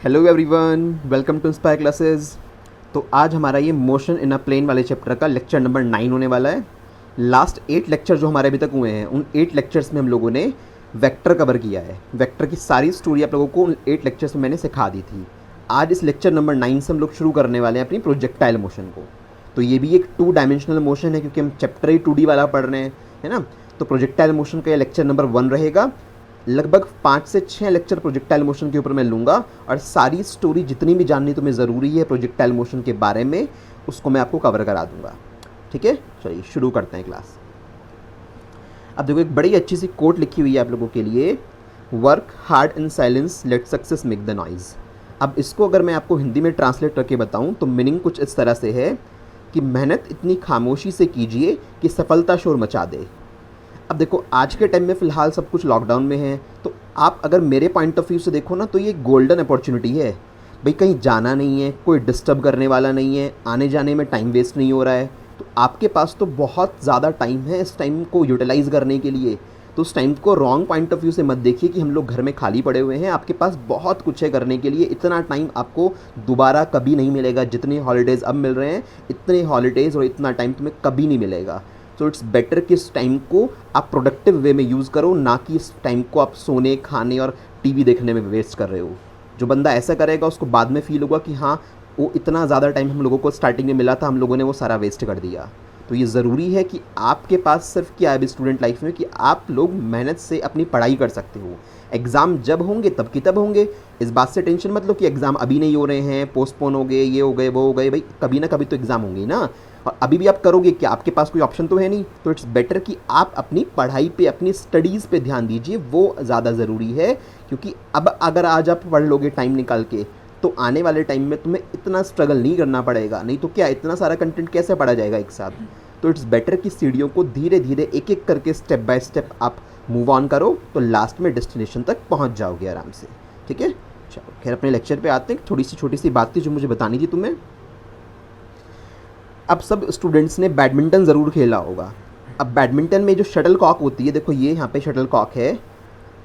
Hello everyone, welcome to Inspire Classes. तो आज हमारा ये मोशन इन अ प्लेन वाले चैप्टर का लेक्चर नंबर 9 होने वाला है। लास्ट 8 लेक्चर जो हमारे अभी तक हुए हैं, उन 8 लेक्चर्स में हम लोगों ने वेक्टर कवर किया है। वेक्टर की सारी स्टोरी आप लोगों को उन 8 लेक्चर्स में मैंने सिखा दी थी। आज इस लेक्चर नंबर 9 से हम लोग शुरू करने वाले हैं अपनी प्रोजेक्टाइल मोशन को। तो ये भी एक 2 डायमेंशनल मोशन है, क्योंकि हम चैप्टर ही 2D वाला पढ़ रहे हैं, है ना। तो प्रोजेक्टाइल मोशन का ये लेक्चर नंबर 1 रहेगा। लगभग 5 से 6 लेक्चर प्रोजेक्टाइल मोशन के ऊपर मैं लूँगा, और सारी स्टोरी जितनी भी जाननी तुम्हें ज़रूरी है प्रोजेक्टाइल मोशन के बारे में, उसको मैं आपको कवर करा दूँगा। ठीक है, चलिए शुरू करते हैं क्लास। अब देखो, एक बड़ी अच्छी सी कोट लिखी हुई है आप लोगों के लिए, work hard in silence, let success make the noise. अब इसको अगर मैं आपको हिंदी में ट्रांसलेट करके बताऊँ तो मीनिंग कुछ इस तरह से है कि मेहनत इतनी खामोशी से कीजिए कि सफलता शोर मचा दे। अब देखो, आज के टाइम में फ़िलहाल सब कुछ लॉकडाउन में है, तो आप अगर मेरे पॉइंट ऑफ व्यू से देखो ना, तो ये गोल्डन अपॉर्चुनिटी है भाई। कहीं जाना नहीं है, कोई डिस्टर्ब करने वाला नहीं है, आने जाने में टाइम वेस्ट नहीं हो रहा है, तो आपके पास तो बहुत ज़्यादा टाइम है इस टाइम को यूटिलाइज़ करने के लिए। तो उस टाइम को रॉन्ग पॉइंट ऑफ व्यू से मत देखिए कि हम लोग घर में खाली पड़े हुए हैं। आपके पास बहुत कुछ है करने के लिए। इतना टाइम आपको दोबारा कभी नहीं मिलेगा। जितने हॉलीडेज़ अब मिल रहे हैं, इतने हॉलीडेज़ और इतना टाइम तुम्हें कभी नहीं मिलेगा। सो इट्स बेटर कि इस टाइम को आप प्रोडक्टिव वे में यूज़ करो, ना कि इस टाइम को आप सोने, खाने और टीवी देखने में वेस्ट कर रहे हो। जो बंदा ऐसा करेगा उसको बाद में फील होगा कि हाँ, वो इतना ज़्यादा टाइम हम लोगों को स्टार्टिंग में मिला था, हम लोगों ने वो सारा वेस्ट कर दिया। तो ये ज़रूरी है कि आपके पास सिर्फ क्या है अभी स्टूडेंट लाइफ में, कि आप लोग मेहनत से अपनी पढ़ाई कर सकते हो। एग्ज़ाम जब होंगे तब की तब होंगे। इस बात से टेंशन मत लो कि एग्ज़ाम अभी नहीं हो रहे हैं, पोस्टपोन हो गए, ये हो गए, वो हो गए। भाई कभी ना कभी तो एग्ज़ाम होंगे ही ना, और अभी भी आप करोगे क्या? आपके पास कोई ऑप्शन तो है नहीं। तो इट्स बेटर कि आप अपनी पढ़ाई पे, अपनी स्टडीज़ पे ध्यान दीजिए, वो ज़्यादा ज़रूरी है। क्योंकि अब अगर आज आप पढ़ लोगे टाइम निकाल के, तो आने वाले टाइम में तुम्हें इतना स्ट्रगल नहीं करना पड़ेगा। नहीं तो क्या, इतना सारा कंटेंट कैसे पढ़ा जाएगा एक साथ। तो इट्स बेटर कि सीढ़ियों को धीरे धीरे, एक एक करके, स्टेप बाय स्टेप आप मूव ऑन करो, तो लास्ट में डेस्टिनेशन तक पहुंच जाओगे आराम से। ठीक है, चलो खैर अपने लेक्चर पे आते हैं। थोड़ी सी छोटी सी बात थी जो मुझे बतानी थी तुम्हें। अब सब स्टूडेंट्स ने बैडमिंटन ज़रूर खेला होगा। अब बैडमिंटन में जो शटल कॉक होती है, देखो ये यहाँ पे शटल कॉक है।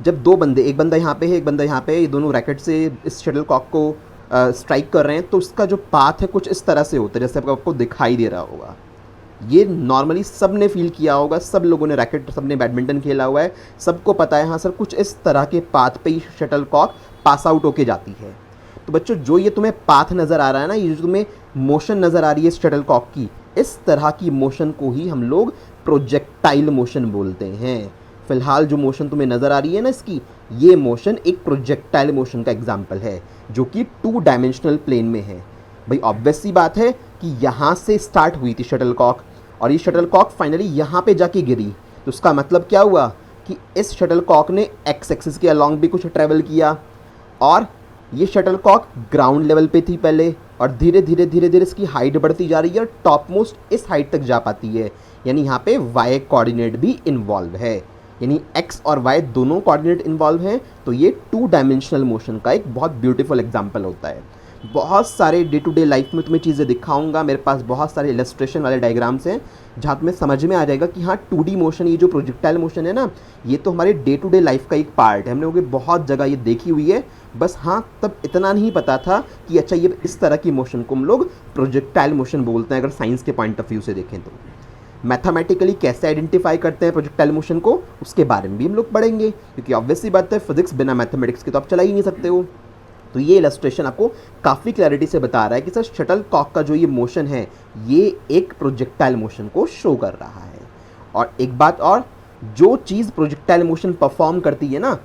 जब दो बंदे, एक बंदा यहाँ पे है, एक बंदा यहाँ पे है, ये दोनों रैकेट से इस शटल कॉक को स्ट्राइक कर रहे हैं, तो उसका जो पाथ है कुछ इस तरह से होता है, जैसे आपको दिखाई दे रहा होगा। ये नॉर्मली सब ने फील किया होगा, सब लोगों ने रैकेट, सब ने बैडमिंटन खेला हुआ है, सबको पता है हाँ सर, कुछ इस तरह के पाथ पे ही शटल कॉक पास आउट होके जाती है। तो बच्चों, जो ये तुम्हें पाथ नज़र आ रहा है ना, ये जो तुम्हें मोशन नज़र आ रही है शटल कॉक की, इस तरह की मोशन को ही हम लोग प्रोजेक्टाइल मोशन बोलते हैं। फिलहाल जो मोशन तुम्हें नज़र आ रही है ना इसकी, ये मोशन एक प्रोजेक्टाइल मोशन का एग्जाम्पल है, जो कि 2 डायमेंशनल प्लेन में है। भाई ऑब्वियस सी बात है कि यहाँ से स्टार्ट हुई थी शटल कॉक, और ये शटल कॉक फाइनली यहाँ पे जाके गिरी। तो उसका मतलब क्या हुआ कि इस शटल कॉक ने एक्स एक्सिस के अलॉन्ग भी कुछ ट्रैवल किया, और ये शटल कॉक ग्राउंड लेवल पे थी पहले, और धीरे धीरे धीरे धीरे इसकी हाइट बढ़ती जा रही है, और टॉप मोस्ट इस हाइट तक जा पाती है। यानी यहाँ पे वाई कोऑर्डिनेट भी इन्वॉल्व है, यानी एक्स और वाई दोनों कोऑर्डिनेट इन्वॉल्व हैं। तो ये 2 डायमेंशनल मोशन का एक बहुत ब्यूटीफुल एग्जाम्पल होता है। बहुत सारे डे टू डे लाइफ में तुम्हें चीज़ें दिखाऊंगा। मेरे पास बहुत सारे इलस्ट्रेशन वाले डायग्राम्स हैं, जहाँ तुम्हें समझ में आ जाएगा कि हाँ, 2D मोशन, ये जो प्रोजेक्टाइल मोशन है ना, ये तो हमारे डे टू डे लाइफ का एक पार्ट है। हम लोगों की बहुत जगह ये देखी हुई है, बस हाँ तब इतना नहीं पता था कि अच्छा ये इस तरह की मोशन को हम लोग प्रोजेक्टाइल मोशन बोलते हैं। अगर साइंस के पॉइंट ऑफ व्यू से देखें तो मैथमेटिकली कैसे आइडेंटिफाई करते हैं प्रोजेक्टाइल मोशन को, उसके बारे में भी हम लोग पढ़ेंगे, क्योंकि ऑब्वियस सी बात है, फिजिक्स बिना मैथमेटिक्स के तो आप चला ही नहीं सकते हो। तो ये इलस्ट्रेशन आपको काफ़ी क्लैरिटी से बता रहा है कि सर शटल कॉक का जो ये मोशन है, ये एक प्रोजेक्टाइल मोशन को शो कर रहा है। और एक बात और, जो चीज़ प्रोजेक्टाइल मोशन परफॉर्म करती है ना,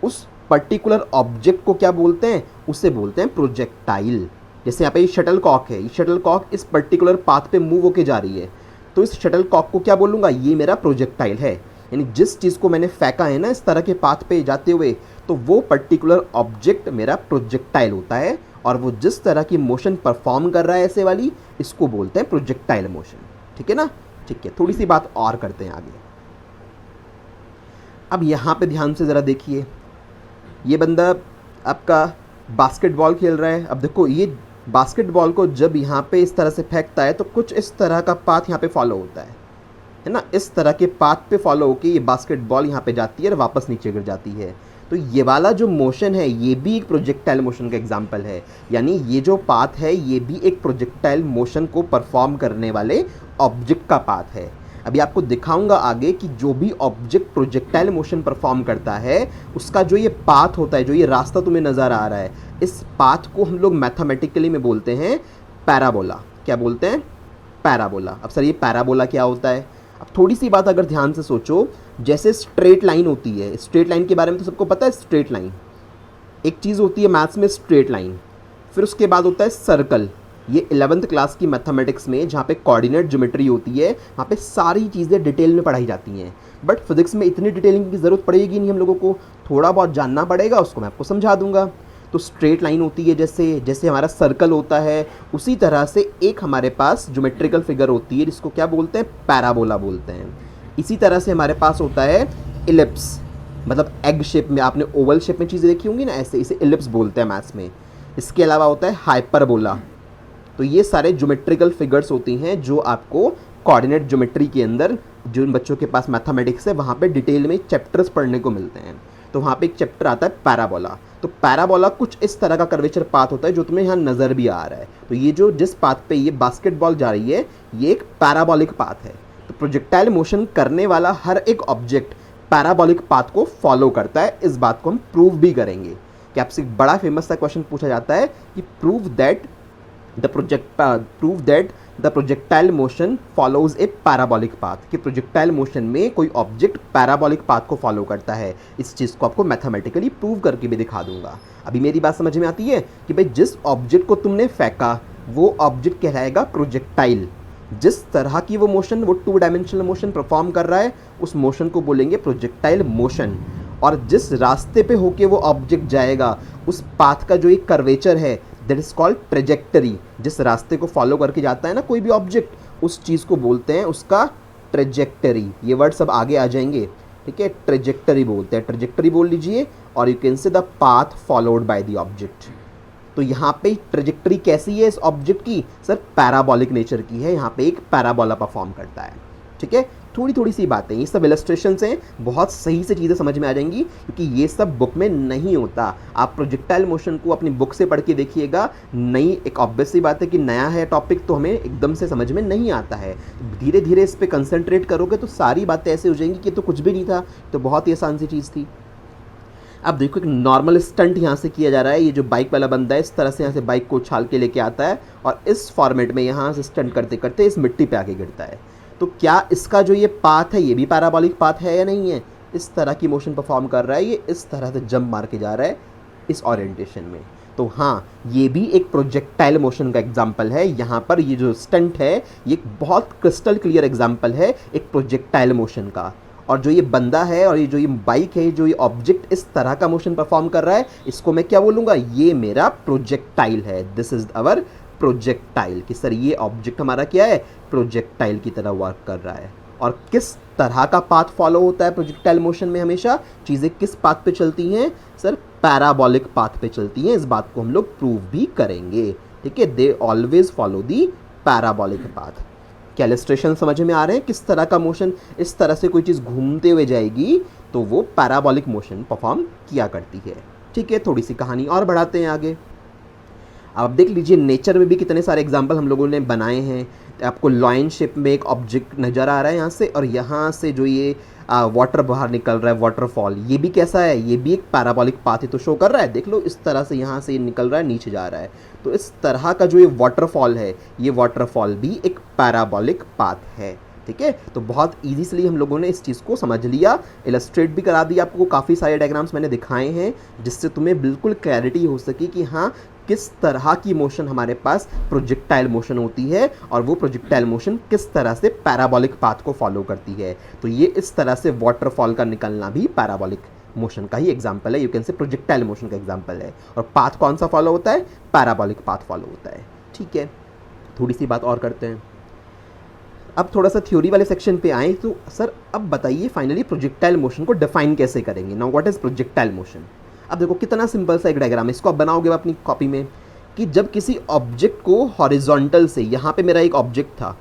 उस पर्टिकुलर ऑब्जेक्ट को क्या बोलते हैं? उसे बोलते हैं प्रोजेक्टाइल। जैसे यहाँ पे ये शटल कॉक है, ये शटल कॉक इस पर्टिकुलर पाथ पे मूव होके जा रही है, तो इस शटल कॉक को क्या बोलूँगा? ये मेरा प्रोजेक्टाइल है। यानी जिस चीज़ को मैंने फेंका है ना इस तरह के पाथ पे जाते हुए, तो वो पर्टिकुलर ऑब्जेक्ट मेरा प्रोजेक्टाइल होता है, और वो जिस तरह की मोशन परफॉर्म कर रहा है ऐसे वाली, इसको बोलते हैं प्रोजेक्टाइल मोशन। ठीक है ना? ठीक है, थोड़ी सी बात और करते हैं आगे। अब यहाँ पे ध्यान से ज़रा देखिए, ये बंदा आपका बास्केटबॉल खेल रहा है। अब देखो, ये बास्केटबॉल को जब यहाँ पे इस तरह से फेंकता है, तो कुछ इस तरह का पाथ यहाँ पे फॉलो होता है। है ना, इस तरह के पाथ पे फॉलो होके ये बास्केटबॉल यहाँ पे जाती है और वापस नीचे गिर जाती है। तो ये वाला जो मोशन है ये भी एक प्रोजेक्टाइल मोशन का एग्जाम्पल है, यानी ये जो पाथ है ये भी एक प्रोजेक्टाइल मोशन को परफॉर्म करने वाले ऑब्जेक्ट का पाथ है। अभी आपको दिखाऊंगा आगे कि जो भी ऑब्जेक्ट प्रोजेक्टाइल मोशन परफॉर्म करता है उसका जो ये पाथ होता है, जो ये रास्ता तुम्हें नज़र आ रहा है, इस पाथ को हम लोग मैथमेटिकली में बोलते हैं पैराबोला। क्या बोलते हैं? पैराबोला। अब सर ये पैराबोला क्या होता है? अब थोड़ी सी बात अगर ध्यान से सोचो, जैसे स्ट्रेट लाइन होती है, स्ट्रेट लाइन के बारे में तो सबको पता है। स्ट्रेट लाइन एक चीज़ होती है मैथ्स में, स्ट्रेट लाइन। फिर उसके बाद होता है सर्कल। ये 11th क्लास की मैथमेटिक्स में जहाँ पे कोऑर्डिनेट ज्योमेट्री होती है वहाँ पे सारी चीज़ें डिटेल में पढ़ाई जाती हैं, बट फिजिक्स में इतनी डिटेलिंग की ज़रूरत पड़ेगी नहीं हम लोगों को, थोड़ा बहुत जानना पड़ेगा, उसको मैं आपको समझा दूंगा। तो स्ट्रेट लाइन होती है जैसे जैसे हमारा सर्कल होता है, उसी तरह से एक हमारे पास ज्योमेट्रिकल फिगर होती है जिसको क्या बोलते हैं? पैराबोला बोलते हैं। इसी तरह से हमारे पास होता है इलिप्स, मतलब एग शेप में, आपने ओवल शेप में चीज़ें देखी होंगी ना, ऐसे इसे इलिप्स बोलते हैं मैथ्स में। इसके अलावा होता है हाइपरबोला। तो ये सारे ज्योमेट्रिकल फिगर्स होती हैं जो आपको कोऑर्डिनेट ज्योमेट्री के अंदर, जो बच्चों के पास मैथमेटिक्स है वहाँ पे डिटेल में चैप्टर्स पढ़ने को मिलते हैं। तो वहाँ पे एक चैप्टर आता है पैराबोला। तो पैराबोला कुछ इस तरह का कर्वेचर पाथ होता है जो तुम्हें यहाँ नज़र भी आ रहा है। तो ये जो जिस पाथ पे ये बास्केटबॉल जा रही है ये एक पैराबोलिक पाथ है। तो प्रोजेक्टाइल मोशन करने वाला हर एक ऑब्जेक्ट पैराबोलिक पाथ को फॉलो करता है। इस बात को हम प्रूव भी करेंगे कि आपसे एक बड़ा फेमस सा क्वेश्चन पूछा जाता है कि prove that the projectile motion follows A parabolic path, कि प्रोजेक्टाइल मोशन में कोई ऑब्जेक्ट पैराबोलिक पाथ को फॉलो करता है। इस चीज़ को आपको मैथमेटिकली प्रूव करके भी दिखा दूंगा। अभी मेरी बात समझ में आती है कि भाई जिस ऑब्जेक्ट को तुमने फेंका वो ऑब्जेक्ट कहलाएगा प्रोजेक्टाइल। जिस तरह की वो मोशन, वो 2 डायमेंशनल मोशन परफॉर्म कर रहा है, उस मोशन को बोलेंगे प्रोजेक्टाइल मोशन। और जिस रास्ते पे होके वो ऑब्जेक्ट जाएगा उस पाथ का जो एक कर्वेचर है दैट इज कॉल्ड ट्रेजेक्टरी। जिस रास्ते को फॉलो करके जाता है ना कोई भी ऑब्जेक्ट, उस चीज़ को बोलते हैं उसका ट्रेजेक्टरी। ये वर्ड सब आगे आ जाएंगे, ठीक है। ट्रेजेक्टरी बोलते हैं, ट्रेजेक्टरी बोल लीजिए। और यू कैन से the path followed by the object. तो यहाँ पे ट्रेजेक्टरी कैसी है इस ऑब्जेक्ट की? सर पैराबोलिक नेचर की है, यहाँ पे एक पैराबोला परफॉर्म करता है, ठीक है। थोड़ी सी बातें, ये सब इलस्ट्रेशंस हैं, बहुत सही से चीज़ें समझ में आ जाएंगी क्योंकि ये सब बुक में नहीं होता। आप प्रोजेक्टाइल मोशन को अपनी बुक से पढ़ के देखिएगा। नई एक ऑब्वियस सी बात है कि नया है टॉपिक तो हमें एकदम से समझ में नहीं आता है, धीरे धीरे इस पर कंसंट्रेट करोगे तो सारी बातें ऐसे हो जाएंगी कि तो कुछ भी नहीं था, तो बहुत ही आसान सी चीज़ थी। अब देखो एक नॉर्मल स्टंट यहाँ से किया जा रहा है। ये जो बाइक वाला बंदा है इस तरह से यहाँ से बाइक को उछाल के लेके आता है और इस फॉर्मेट में यहाँ से स्टंट करते करते इस मिट्टी पे आके गिरता है। तो क्या इसका जो ये पाथ है ये भी पैराबोलिक पाथ है या नहीं है? इस तरह की मोशन परफॉर्म कर रहा है, ये इस तरह से जंप मार के जा रहा है इस ओरिएंटेशन में। तो हाँ, ये भी एक प्रोजेक्टाइल मोशन का एग्जाम्पल है। यहाँ पर ये जो स्टंट है ये एक बहुत क्रिस्टल क्लियर एग्जाम्पल है एक प्रोजेक्टाइल मोशन का। और जो ये बंदा है और ये जो ये बाइक है, जो ये ऑब्जेक्ट इस तरह का मोशन परफॉर्म कर रहा है, इसको मैं क्या बोलूँगा? ये मेरा प्रोजेक्टाइल है। This is our projectile. कि सर ये ऑब्जेक्ट हमारा क्या है? प्रोजेक्टाइल की तरह वर्क कर रहा है। और किस तरह का पाथ फॉलो होता है प्रोजेक्टाइल मोशन में? हमेशा चीज़ें किस पाथ पे चलती हैं? सर पैराबोलिक पाथ पे चलती हैं। इस बात को हम लोग प्रूव भी करेंगे, ठीक है। They always follow the parabolic path. क्या इलस्ट्रेशन समझ में आ रहे हैं? किस तरह का मोशन, इस तरह से कोई चीज़ घूमते हुए जाएगी तो वो पैराबोलिक मोशन परफॉर्म किया करती है, ठीक है। थोड़ी सी कहानी और बढ़ाते हैं आगे। आप देख लीजिए नेचर में भी कितने सारे एग्जाम्पल हम लोगों ने बनाए हैं। आपको लॉइन शेप में एक ऑब्जेक्ट नज़र आ रहा है यहाँ से, और यहाँ से जो ये वाटर बाहर निकल रहा है, वाटरफॉल, ये भी कैसा है? ये भी एक पैराबोलिक पाथ ही तो शो कर रहा है। देख लो इस तरह से यहाँ से ये निकल रहा है, नीचे जा रहा है। तो इस तरह का जो ये वाटरफॉल है, ये वाटरफॉल भी एक पैराबोलिक पाथ है, ठीक है। तो बहुत ईजीली हम लोगों ने इस चीज़ को समझ लिया, इलस्ट्रेट भी करा दिया आपको। काफ़ी सारे डायग्राम्स मैंने दिखाए हैं जिससे तुम्हें बिल्कुल क्लैरिटी हो सके कि हाँ किस तरह की मोशन हमारे पास प्रोजेक्टाइल मोशन होती है और वो प्रोजेक्टाइल मोशन किस तरह से पैराबोलिक पाथ को फॉलो करती है। तो ये इस तरह से वाटरफॉल का निकलना भी पैराबोलिक मोशन का ही एग्जाम्पल है, यू कैन से प्रोजेक्टाइल मोशन का एग्जाम्पल है। और पाथ कौन सा फॉलो होता है? पैराबोलिक पाथ फॉलो होता है, ठीक है। थोड़ी सी बात और करते हैं। अब थोड़ा सा थ्योरी वाले सेक्शन पे आए तो सर अब बताइए फाइनली प्रोजेक्टाइल मोशन को डिफाइन कैसे करेंगे? Now what is projectile motion? अब देखो कितना सिंपल सा एक डायग्राम है, इसको आप बनाओगे अपनी कॉपी में कि जब किसी ऑब्जेक्ट को हॉरिजॉन्टल से, यहाँ पे मेरा एक ऑब्जेक्ट था,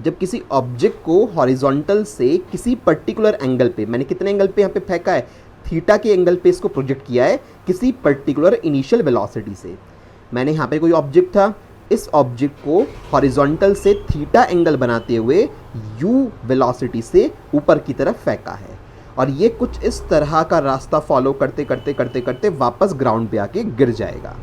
जब किसी ऑब्जेक्ट को हॉरिजॉन्टल से किसी पर्टिकुलर एंगल पे, मैंने कितने एंगल पे यहाँ पे फेंका है, थीटा के एंगल पे इसको प्रोजेक्ट किया है किसी पर्टिकुलर इनिशियल वेलोसिटी से। मैंने यहाँ पे कोई ऑब्जेक्ट था, इस ऑब्जेक्ट को हॉरिजॉन्टल से थीटा एंगल बनाते हुए यू वेलोसिटी से ऊपर की तरफ फेंका है, और ये कुछ इस तरह का रास्ता फॉलो करते करते करते करते वापस ग्राउंड पे आके गिर जाएगा।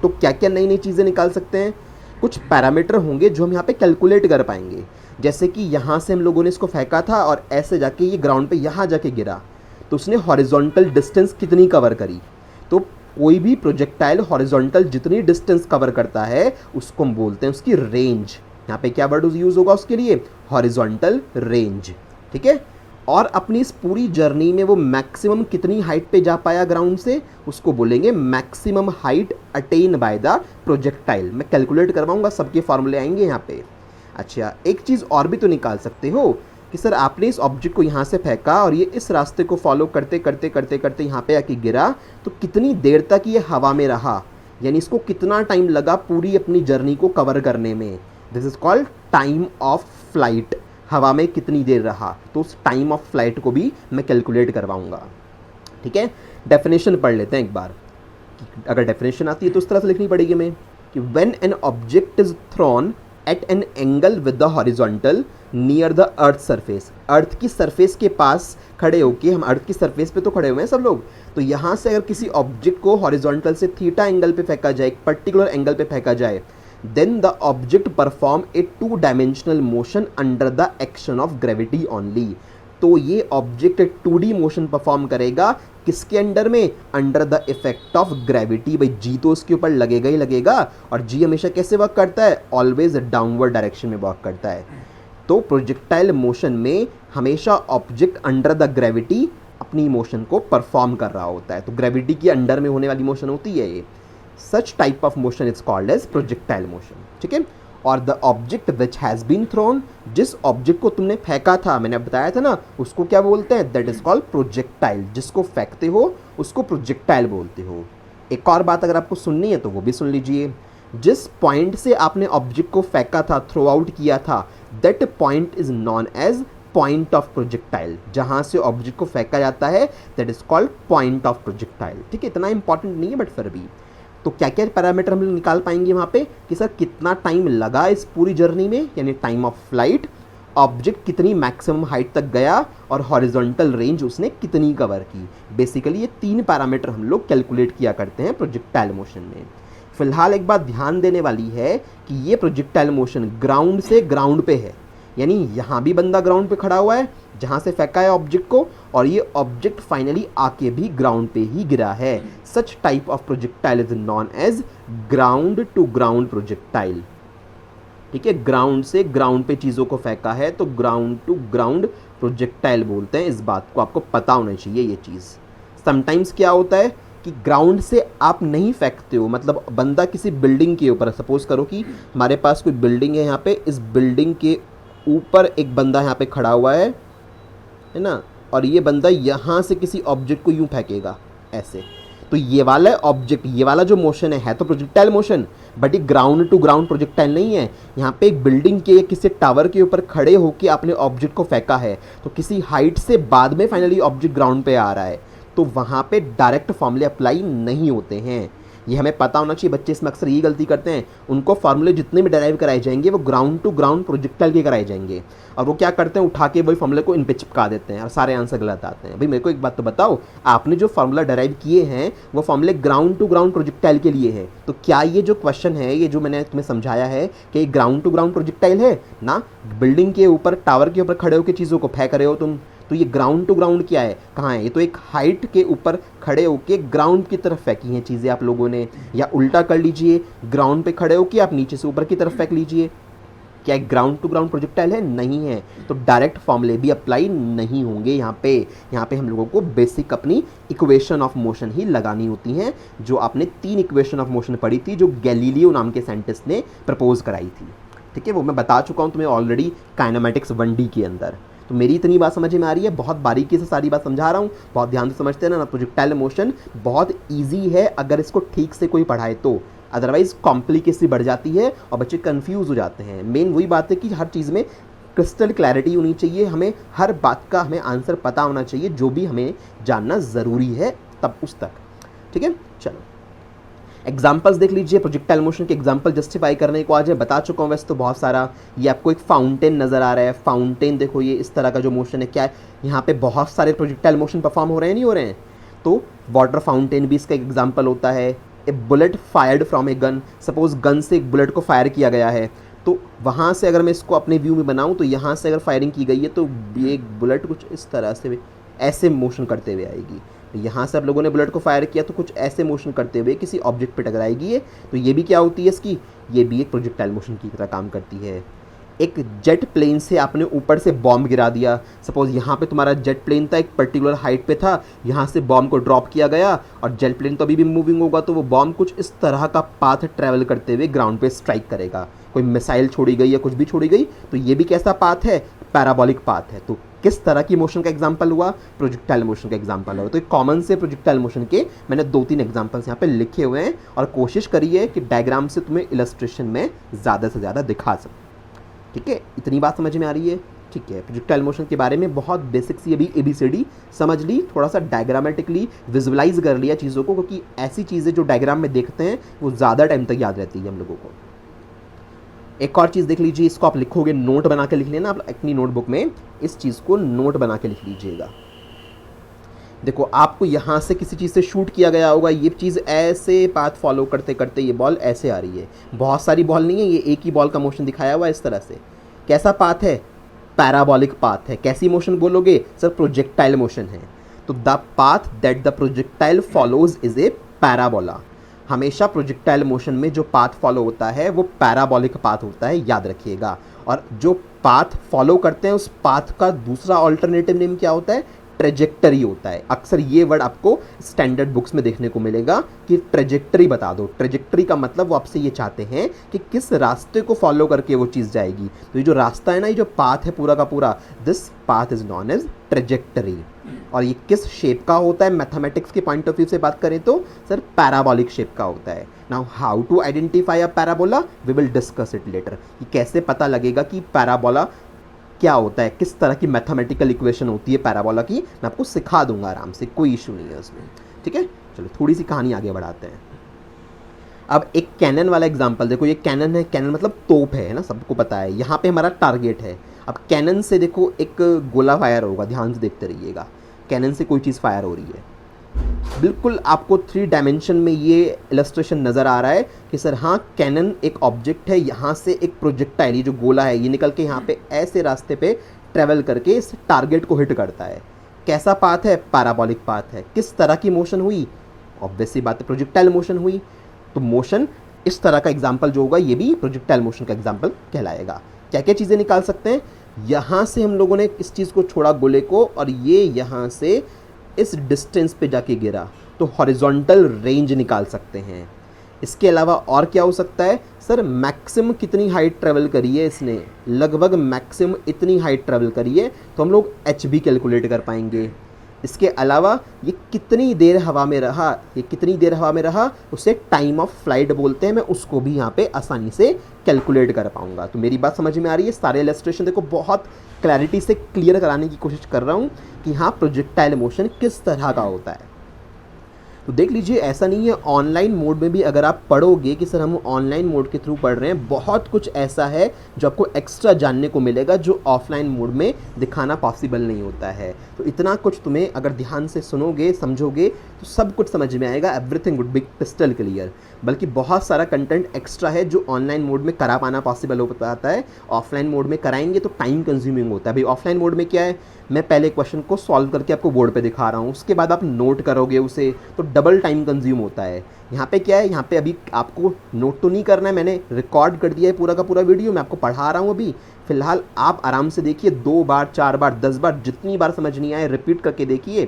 तो क्या क्या नई नई चीज़ें निकाल सकते हैं, कुछ पैरामीटर होंगे जो हम यहाँ पे कैलकुलेट कर पाएंगे। जैसे कि यहाँ से हम लोगों ने इसको फेंका था और ऐसे जाके ये ग्राउंड पे यहाँ जाके गिरा, तो उसने हॉरिजॉन्टल डिस्टेंस कितनी कवर करी। तो कोई भी प्रोजेक्टाइल हॉरिजॉन्टल जितनी डिस्टेंस कवर करता है उसको हम बोलते हैं उसकी रेंज। यहाँ पे क्या वर्ड यूज़ होगा उसके लिए, हॉरिजॉन्टल रेंज। ठीक है, और अपनी इस पूरी जर्नी में वो मैक्सिमम कितनी हाइट पे जा पाया ग्राउंड से, उसको बोलेंगे maximum height attain by the projectile. मैं कैलकुलेट करवाऊंगा, सबके फॉर्मूले आएंगे यहाँ पे। अच्छा, एक चीज़ और भी तो निकाल सकते हो कि सर आपने इस ऑब्जेक्ट को यहाँ से फेंका और ये इस रास्ते को फॉलो करते करते करते करते यहाँ पे आके गिरा, तो कितनी देर तक ये हवा में रहा, यानी इसको कितना टाइम लगा पूरी अपनी जर्नी को कवर करने में। This is called time of flight. हवा में कितनी देर रहा, तो उस टाइम ऑफ फ्लाइट को भी मैं कैलकुलेट करवाऊंगा। ठीक है, डेफिनेशन पढ़ लेते हैं एक बार। अगर डेफिनेशन आती है तो इस तरह से लिखनी पड़ेगी मैं कि when an object is thrown at an angle with the horizontal near the earth surface. Earth की सरफेस के पास खड़े होके, हम अर्थ की सरफेस पे तो खड़े हुए हैं सब लोग, तो यहाँ से अगर किसी ऑब्जेक्ट को हॉरिजॉन्टल से थीटा एंगल पे फेंका जाए, एक पर्टिकुलर एंगल पे फेंका जाए, then the object perform a two-dimensional motion under the action of gravity only। तो ये ऑब्जेक्ट 2D मोशन परफॉर्म करेगा किसके अंडर में, under the effect of gravity. भाई जी तो उसके ऊपर लगेगा ही लगेगा, और जी हमेशा कैसे वर्क करता है, ऑलवेज डाउनवर्ड डायरेक्शन में वर्क करता है। तो प्रोजेक्टाइल मोशन में हमेशा ऑब्जेक्ट अंडर द ग्रेविटी अपनी मोशन को परफॉर्म कर रहा होता है। तो ग्रेविटी के अंडर में होने वाली मोशन होती है ये। Such type of motion is called as projectile motion। ठीक है, और the object which has been thrown, जिस ऑब्जेक्ट को तुमने फेंका था, मैंने बताया था ना, उसको क्या बोलते हैं, that is called projectile। जिसको फेंकते हो उसको प्रोजेक्टाइल बोलते हो। एक और बात अगर आपको सुननी है तो वो भी सुन लीजिए। जिस पॉइंट से आपने ऑब्जेक्ट को फेंका था, थ्रो आउट किया था, that point is known as point of projectile. जहां से ऑब्जेक्ट को फेंका जाता है that is called point of projectile. ठीक है, इतना इंपॉर्टेंट नहीं है बट फिर भी। तो क्या क्या पैरामीटर हम लोग निकाल पाएंगे वहाँ पे कि सर कितना टाइम लगा इस पूरी जर्नी में, यानी टाइम ऑफ फ्लाइट, ऑब्जेक्ट कितनी मैक्सिमम हाइट तक गया, और हॉरिजॉन्टल रेंज उसने कितनी कवर की। बेसिकली ये 3 पैरामीटर हम लोग कैलकुलेट किया करते हैं प्रोजेक्टाइल मोशन में। फिलहाल एक बात ध्यान देने वाली है कि ये प्रोजेक्टाइल मोशन ग्राउंड से ग्राउंड पे है, यानी यहाँ भी बंदा ग्राउंड पे खड़ा हुआ है जहाँ से फेंका है ऑब्जेक्ट को, और ये ऑब्जेक्ट फाइनली आके भी ग्राउंड पे ही गिरा है। Such type of projectile is known as ground to ground projectile. ठीक है, ग्राउंड से ग्राउंड पे चीज़ों को फेंका है तो ग्राउंड टू ग्राउंड प्रोजेक्टाइल बोलते हैं। इस बात को आपको पता होना चाहिए ये चीज़। समटाइम्स क्या होता है कि ग्राउंड से आप नहीं फेंकते हो, मतलब बंदा किसी बिल्डिंग के ऊपर, सपोज करो कि हमारे पास कोई बिल्डिंग है यहाँ पे, इस बिल्डिंग के ऊपर एक बंदा यहाँ पे खड़ा हुआ है ना, और ये बंदा यहाँ से किसी ऑब्जेक्ट को यूँ फेंकेगा ऐसे, तो ये वाला ऑब्जेक्ट, ये वाला जो मोशन है तो प्रोजेक्टाइल मोशन, बट ये ग्राउंड टू ग्राउंड प्रोजेक्टाइल नहीं है। यहाँ पे एक बिल्डिंग के किसी टावर के ऊपर खड़े होकर आपने ऑब्जेक्ट को फेंका है, तो किसी हाइट से बाद में फाइनली ऑब्जेक्ट ग्राउंड पे आ रहा है, तो वहाँ पे डायरेक्ट फॉर्मूले अप्लाई नहीं होते हैं। ये हमें पता होना चाहिए। बच्चे इसमें अक्सर ये गलती करते हैं, उनको फार्मूले जितने भी डेराइव कराए जाएंगे वो ग्राउंड टू ग्राउंड प्रोजेक्टाइल के कराए जाएंगे, और वो क्या करते हैं, उठा के वही फार्मूले को इन पे चिपका देते हैं और सारे आंसर गलत आते हैं। भाई मेरे को एक बात तो बताओ, आपने जो फार्मूला डेराइव किए हैं वो फार्मूले ग्राउंड टू ग्राउंड प्रोजेक्टाइल के लिए है, तो क्या ये जो क्वेश्चन है, ये जो मैंने तुम्हें समझाया है कि ग्राउंड टू ग्राउंड प्रोजेक्टाइल है ना, बिल्डिंग के ऊपर टावर के ऊपर खड़े होकर चीज़ों को फेंक रहे हो तुम, तो ये ग्राउंड टू ग्राउंड क्या है, कहाँ है, ये तो एक हाइट के ऊपर खड़े होके ग्राउंड की तरफ फेंकी हैं चीज़ें आप लोगों ने, या उल्टा कर लीजिए, ग्राउंड पे खड़े होके आप नीचे से ऊपर की तरफ फेंक लीजिए। क्या ग्राउंड टू ग्राउंड प्रोजेक्टाइल है? नहीं है, तो डायरेक्ट फॉर्मूले भी अप्लाई नहीं होंगे यहाँ पे हम लोगों को बेसिक अपनी इक्वेशन ऑफ मोशन ही लगानी होती हैं, जो आपने 3 इक्वेशन ऑफ मोशन पढ़ी थी जो गैलीलियो नाम के साइंटिस्ट ने प्रपोज कराई थी। ठीक है, वो मैं बता चुका हूँ तुम्हें ऑलरेडी काइनेमेटिक्स 1D के अंदर। तो मेरी इतनी बात समझ में आ रही है, बहुत बारीकी से सारी बात समझा रहा हूँ, बहुत ध्यान से समझते हैं ना। प्रोजेक्टाइल मोशन बहुत ईजी है अगर इसको ठीक से कोई पढ़ाए तो, अदरवाइज कॉम्प्लिकेसी बढ़ जाती है और बच्चे कंफ्यूज हो जाते हैं। मेन वही बात है कि हर चीज़ में क्रिस्टल क्लैरिटी होनी चाहिए, हमें हर बात का हमें आंसर पता होना चाहिए जो भी हमें जानना ज़रूरी है तब उस तक। ठीक है, चलो एग्जाम्पल्स देख लीजिए। प्रोजेक्टाइल मोशन के एग्जाम्पल जस्टिफाई करने को आज मैं बता चुका हूँ वैसे तो बहुत सारा। ये आपको एक फाउंटेन नज़र आ रहा है, फाउंटेन देखो ये इस तरह का जो मोशन है क्या है, यहाँ पे बहुत सारे प्रोजेक्टाइल मोशन परफॉर्म हो रहे हैं नहीं हो रहे हैं। तो वाटर फाउंटेन भी इसका एग्जाम्पल होता है। A bullet fired from a gun, suppose gun से एक बुलेट को फायर किया गया है, तो वहाँ से अगर मैं इसको अपने व्यू में बनाऊँ तो यहाँ से अगर फायरिंग की गई है तो ये बुलेट कुछ इस तरह से ऐसे मोशन करते हुए आएगी। यहाँ से आप लोगों ने बुलेट को फायर किया तो कुछ ऐसे मोशन करते हुए किसी ऑब्जेक्ट पे टकराएगी ये, तो ये भी क्या होती है इसकी, ये भी एक प्रोजेक्टाइल मोशन की तरह काम करती है। एक जेट प्लेन से आपने ऊपर से बॉम्ब गिरा दिया, सपोज यहाँ पे तुम्हारा जेट प्लेन था, एक पर्टिकुलर हाइट पे था, यहाँ से बॉम्ब को ड्रॉप किया गया और जेट प्लेन तो अभी भी मूविंग होगा, तो वो बॉम्ब कुछ इस तरह का पाथ ट्रैवल करते हुए ग्राउंड पे स्ट्राइक करेगा। कोई मिसाइल छोड़ी गई या कुछ भी छोड़ी गई तो ये भी कैसा पाथ है, पैराबोलिक पाथ है। तो किस तरह की मोशन का एग्जांपल हुआ, प्रोजेक्टाइल मोशन का एग्जांपल हुआ। तो एक कॉमन से प्रोजेक्टाइल मोशन के मैंने 2-3 एग्जांपल्स यहाँ पे लिखे हुए हैं और कोशिश करिए कि डायग्राम से तुम्हें इलस्ट्रेशन में ज़्यादा से ज़्यादा दिखा सकूँ। ठीक है, इतनी बात समझ में आ रही है। ठीक है, प्रोजेक्टाइल मोशन के बारे में बहुत बेसिक सी अभी ABCD समझ ली, थोड़ा सा डायग्रामेटिकली विजुअलाइज कर लिया चीज़ों को, क्योंकि ऐसी चीज़ें जो डायग्राम में देखते हैं वो ज़्यादा टाइम तक याद रहती है हम लोगों को। एक और चीज़ देख लीजिए, इसको आप लिखोगे, नोट बना के लिख लेना आप अपनी नोटबुक में, इस चीज़ को नोट बना के लिख लीजिएगा। देखो आपको यहाँ से किसी चीज़ से शूट किया गया होगा, ये चीज़ ऐसे पाथ फॉलो करते करते ये बॉल ऐसे आ रही है, बहुत सारी बॉल नहीं है, ये एक ही बॉल का मोशन दिखाया हुआ है इस तरह से। कैसा पाथ है, पैराबोलिक पाथ है। कैसी मोशन बोलोगे सर, प्रोजेक्टाइल मोशन है। तो the path that the projectile follows is a parabola. हमेशा प्रोजेक्टाइल मोशन में जो पाथ फॉलो होता है वो पैराबोलिक पाथ होता है, याद रखिएगा। और जो पाथ फॉलो करते हैं उस पाथ का दूसरा ऑल्टरनेटिव नेम क्या होता है, ट्रेजेक्टरी होता है। अक्सर ये वर्ड आपको स्टैंडर्ड बुक्स में देखने को मिलेगा कि ट्रेजेक्टरी बता दो। ट्रेजेक्टरी का मतलब वो आपसे ये चाहते हैं कि किस रास्ते को फॉलो करके वो चीज़ जाएगी। तो ये जो रास्ता है ना, ये जो पाथ है पूरा का पूरा, this path is known as trajectory. और ये किस शेप का होता है, मैथमेटिक्स के पॉइंट ऑफ व्यू से बात करें तो सर पैराबोलिक शेप का होता है। Now how to identify a parabola, we will discuss it later. ये कैसे पता लगेगा कि पैराबोला क्या होता है, किस तरह की मैथमेटिकल इक्वेशन होती है पैराबोला की, मैं आपको सिखा दूंगा आराम से, कोई इशू नहीं है उसमें। ठीक है, चलो थोड़ी सी कहानी आगे बढ़ाते हैं। अब एक कैनन वाला एग्जांपल देखो, ये कैनन है, कैनन मतलब तोप है ना, सबको पता है। यहाँ पे हमारा टारगेट है। अब कैनन से देखो एक गोला फायर होगा, ध्यान से देखते रहिएगा। कैनन से कोई चीज़ फायर हो रही है, बिल्कुल आपको 3 डायमेंशन में ये इलस्ट्रेशन नज़र आ रहा है कि सर हाँ, कैनन एक ऑब्जेक्ट है, यहाँ से एक प्रोजेक्टाइल, ये जो गोला है ये निकल के यहाँ पे ऐसे रास्ते पे ट्रेवल करके इस टारगेट को हिट करता है। कैसा पाथ है, पैराबोलिक पाथ है। किस तरह की मोशन हुई, ऑब्वियस सी बात है प्रोजेक्टाइल मोशन हुई। तो मोशन इस तरह का एग्जाम्पल जो होगा ये भी प्रोजेक्टाइल मोशन का एग्जाम्पल कहलाएगा। क्या क्या चीज़ें निकाल सकते हैं, यहाँ से हम लोगों ने इस चीज़ को छोड़ा गोले को, और ये यहाँ से इस डिस्टेंस पे जाके गिरा, तो हॉरिजॉन्टल रेंज निकाल सकते हैं। इसके अलावा और क्या हो सकता है सर, मैक्सिमम कितनी हाइट ट्रेवल करी है इसने, लगभग मैक्सिमम इतनी हाइट ट्रेवल करी है, तो हम लोग HB कैलकुलेट कर पाएंगे। इसके अलावा ये कितनी देर हवा में रहा, ये कितनी देर हवा में रहा, उसे टाइम ऑफ फ्लाइट बोलते हैं, मैं उसको भी यहाँ पे आसानी से कैलकुलेट कर पाऊंगा। तो मेरी बात समझ में आ रही है। सारे इलस्ट्रेशन देखो बहुत क्लैरिटी से क्लियर कराने की कोशिश कर रहा हूँ कि हाँ प्रोजेक्टाइल मोशन किस तरह का होता है। तो देख लीजिए, ऐसा नहीं है, ऑनलाइन मोड में भी अगर आप पढ़ोगे कि सर हम ऑनलाइन मोड के थ्रू पढ़ रहे हैं, बहुत कुछ ऐसा है जो आपको एक्स्ट्रा जानने को मिलेगा जो ऑफलाइन मोड में दिखाना पॉसिबल नहीं होता है। तो इतना कुछ तुम्हें अगर ध्यान से सुनोगे समझोगे तो सब कुछ समझ में आएगा, everything would be crystal clear. बल्कि बहुत सारा कंटेंट एक्स्ट्रा है जो ऑनलाइन मोड में करा पाना पॉसिबल हो पाता है, ऑफलाइन मोड में कराएंगे तो टाइम कंज्यूमिंग होता है। भाई ऑफलाइन मोड में क्या है, मैं पहले क्वेश्चन को सॉल्व करके आपको बोर्ड पे दिखा रहा हूँ, उसके बाद आप नोट करोगे उसे, तो डबल टाइम कंज्यूम होता है। यहाँ पे क्या है, यहाँ पे अभी आपको नोट तो नहीं करना है, मैंने रिकॉर्ड कर दिया है पूरा का पूरा वीडियो, मैं आपको पढ़ा रहा हूँ अभी। फिलहाल आप आराम से देखिए, 2 बार 4 बार 10 बार जितनी बार समझ नहीं आए रिपीट करके देखिए,